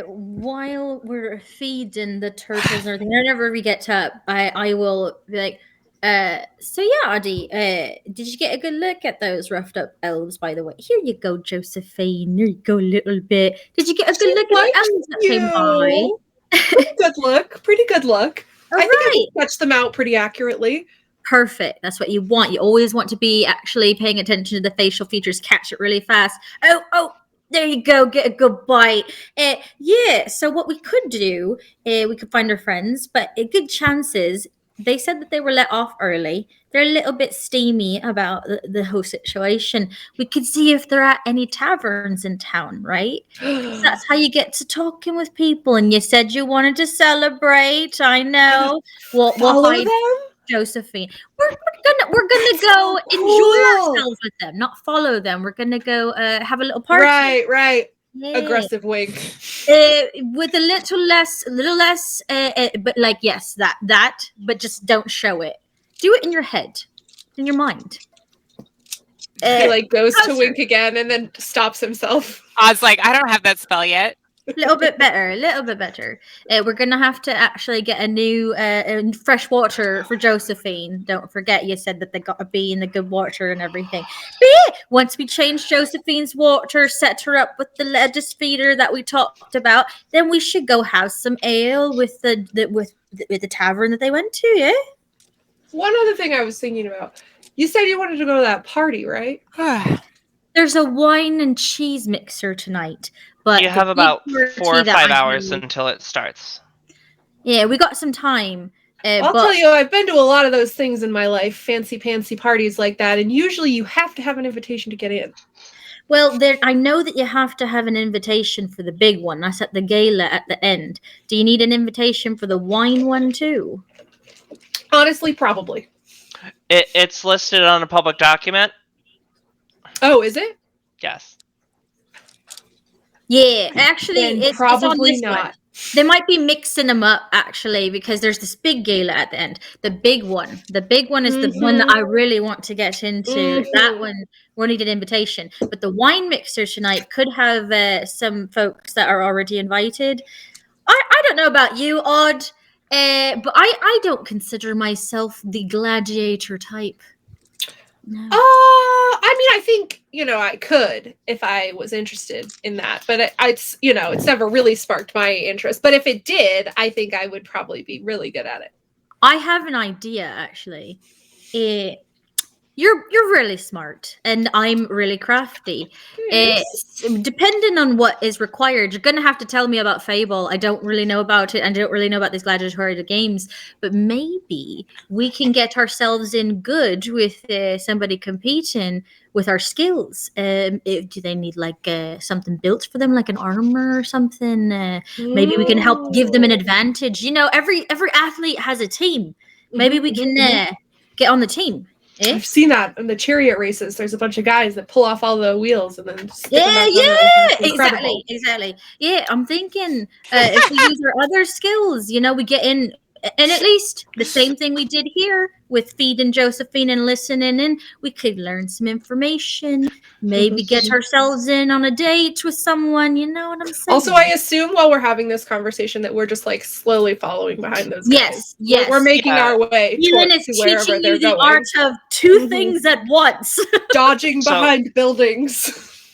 While we're feeding the turtles and everything, whenever we get up, I will be like, so yeah, Adi, did you get a good look at those roughed up elves, by the way? Here you go, Josephine. Here you go, a little bit. Did you get a good look at the elves that came by? Pretty good look. All I think I can sketch them out pretty accurately. Perfect. That's what you want. You always want to be actually paying attention to the facial features, catch it really fast. Oh, there you go. Get a good bite. Yeah, so what we could do, we could find our friends, but good chances. They said that they were let off early. They're a little bit steamy about the whole situation. We could see if they're at any taverns in town, right? That's how you get to talking with people. And you said you wanted to celebrate. I know. We'll hide them? Josephine. We're gonna go enjoy ourselves with them, not follow them. We're gonna go have a little party. Right. Yeah. Aggressive wink. With a little less, but like yes, that, but just don't show it. Do it in your head, in your mind. He like goes to wink again and then stops himself. I was like, I don't have that spell yet. A little bit better. We're gonna have to actually get a new fresh water for Josephine. Don't forget, you said that they got to be in the good water and everything. But yeah, once we change Josephine's water, set her up with the lettuce feeder that we talked about, then we should go have some ale with the tavern that they went to. Yeah. One other thing I was thinking about. You said you wanted to go to that party, right? There's a wine and cheese mixer tonight, but you have about 4 or 5 hours until it starts. Yeah, we got some time. I'll tell you, I've been to a lot of those things in my life, fancy parties like that, and usually you have to have an invitation to get in. Well, I know that you have to have an invitation for the big one. That's at the gala at the end. Do you need an invitation for the wine one too? Honestly, probably. It's listed on a public document. Oh, is it? Yes. Yeah, actually, it's probably on this not. one. They might be mixing them up, actually, because there's this big gala at the end. The big one is the one that I really want to get into. That one, we'll need an invitation. But the wine mixer tonight could have some folks that are already invited. I don't know about you, Odd, but I don't consider myself the gladiator type. No. I mean, I think, I could if I was interested in that, but it's never really sparked my interest. But if it did, I think I would probably be really good at it. I have an idea, actually. You're really smart, and I'm really crafty. Depending on what is required, you're going to have to tell me about Fable. I don't really know about it, and I don't really know about these gladiatorial games. But maybe we can get ourselves in good with somebody competing with our skills. Do they need something built for them, like an armor or something? Maybe we can help give them an advantage. Every athlete has a team. Maybe we can get on the team. I've seen that in the chariot races. There's a bunch of guys that pull off all the wheels and then stick them out exactly. Yeah, I'm thinking if we use our other skills, we get in, and at least the same thing we did here with feeding Josephine and listening in, we could learn some information, maybe get ourselves in on a date with someone. You know what I'm saying? Also, I assume while we're having this conversation that we're just slowly following behind those guys. Yes. We're making our way to wherever they're going. The art of two things at once. Dodging behind buildings.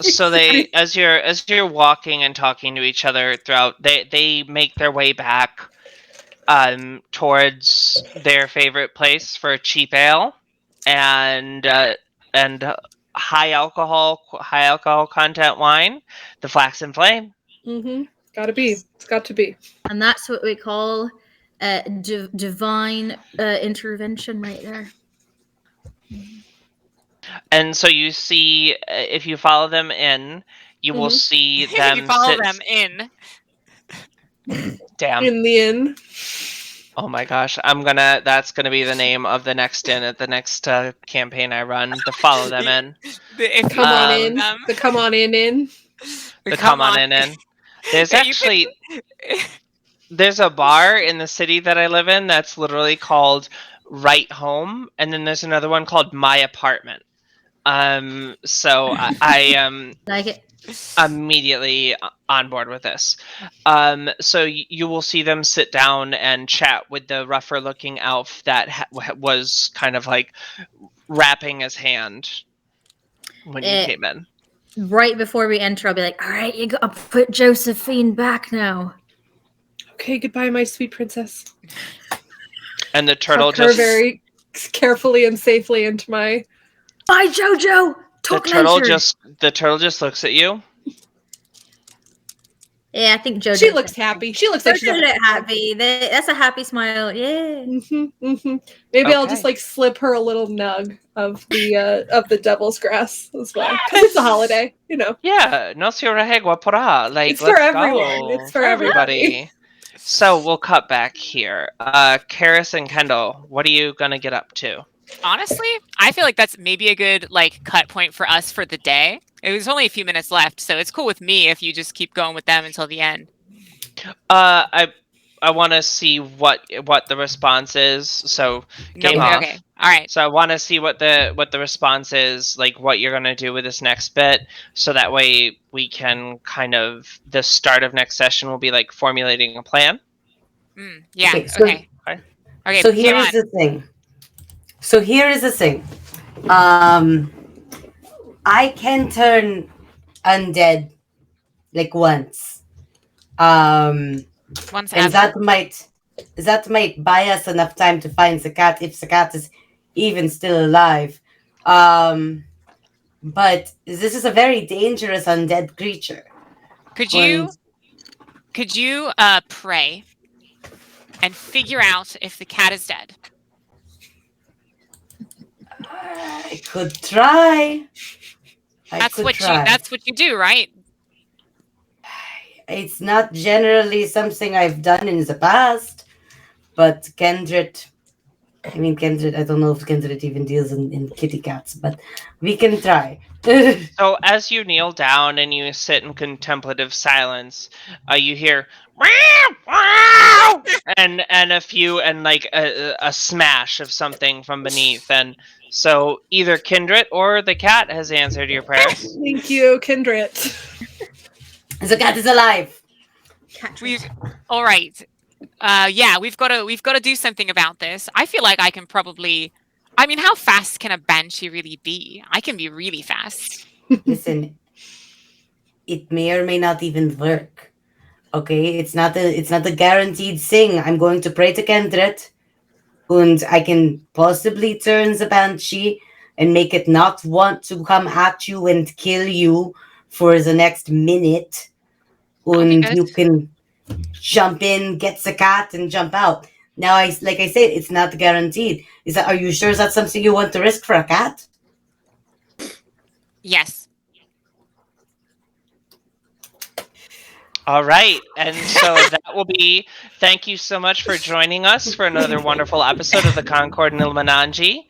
So they, as you're walking and talking to each other throughout, they make their way back towards their favorite place for cheap ale and high alcohol content wine, the Flaxen Flame. Gotta be. It's got to be. And that's what we call divine intervention right there. And so you see, if you follow them in, you will see them. You follow them in. Damn. In the inn. Oh my gosh, that's gonna be the name of the next inn at the next campaign I run. The follow them in. The come on in. The come on in. The come on in. There's actually there's a bar in the city that I live in that's literally called Right Home, and then there's another one called My Apartment. So I like it. Immediately on board with this. So you will see them sit down and chat with the rougher looking elf that was kind of wrapping his hand when you came in. Right before we enter, I'll be like, all right, you gotta put Josephine back now. Okay, goodbye, my sweet princess. And the turtle Tuck her very carefully and safely into my... Bye, Jojo! The turtle just looks at you. Yeah, I think Jojo. She looks happy. She looks like she's happy. That's a happy smile. Yeah. Maybe I'll just slip her a little nug of the devil's grass as well, because it's a holiday, Yeah, no se regua porá. It's for everyone. It's for everybody. So we'll cut back here. Karis and Kendall, what are you gonna get up to? Honestly, I feel like that's maybe a good cut point for us for the day. It was only a few minutes left, so it's cool with me if you just keep going with them until the end. I want to see what the response is. So game off. Okay. All right. So I want to see what the response is, what you're gonna do with this next bit, so that way we can the start of next session will be formulating a plan. Yeah. Okay. So here is the thing. I can turn undead once. Once and ever. that might buy us enough time to find the cat if the cat is even still alive. But this is a very dangerous undead creature. Could you pray and figure out if the cat is dead? I could try. That's what you do, right? It's not generally something I've done in the past, but Kendrick, I don't know if Kendrick even deals in kitty cats, but we can try. So as you kneel down and you sit in contemplative silence, you hear and a few and like a smash of something from beneath, and so either Kindred or the cat has answered your prayers. Thank you, Kindred. The cat is alive. All right. Yeah, we've got to do something about this. I feel like I can probably. I mean, how fast can a banshee really be? I can be really fast. Listen, it may or may not even work. Okay, it's not a guaranteed thing. I'm going to pray to Kendret, and I can possibly turn the banshee and make it not want to come at you and kill you for the next minute. And you can jump in, get the cat, and jump out. Now, like I said, it's not guaranteed. Are you sure that's something you want to risk for a cat? Yes. All right, and so that will be. Thank you so much for joining us for another wonderful episode of the Concord Nilamananji.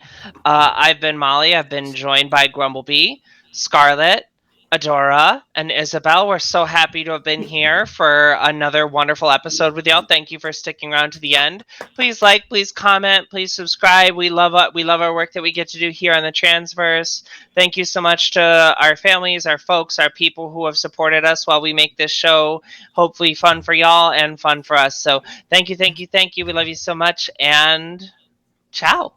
I've been Molly. I've been joined by Grumblebee, Scarlet, Adora, and Isabel. We're so happy to have been here for another wonderful episode with y'all. Thank you for sticking around to the end. Please like, please comment, please subscribe. We love our work that we get to do here on the Transverse. Thank you so much to our families, our folks, our people who have supported us while we make this show hopefully fun for y'all and fun for us. So thank you. We love you so much, and ciao.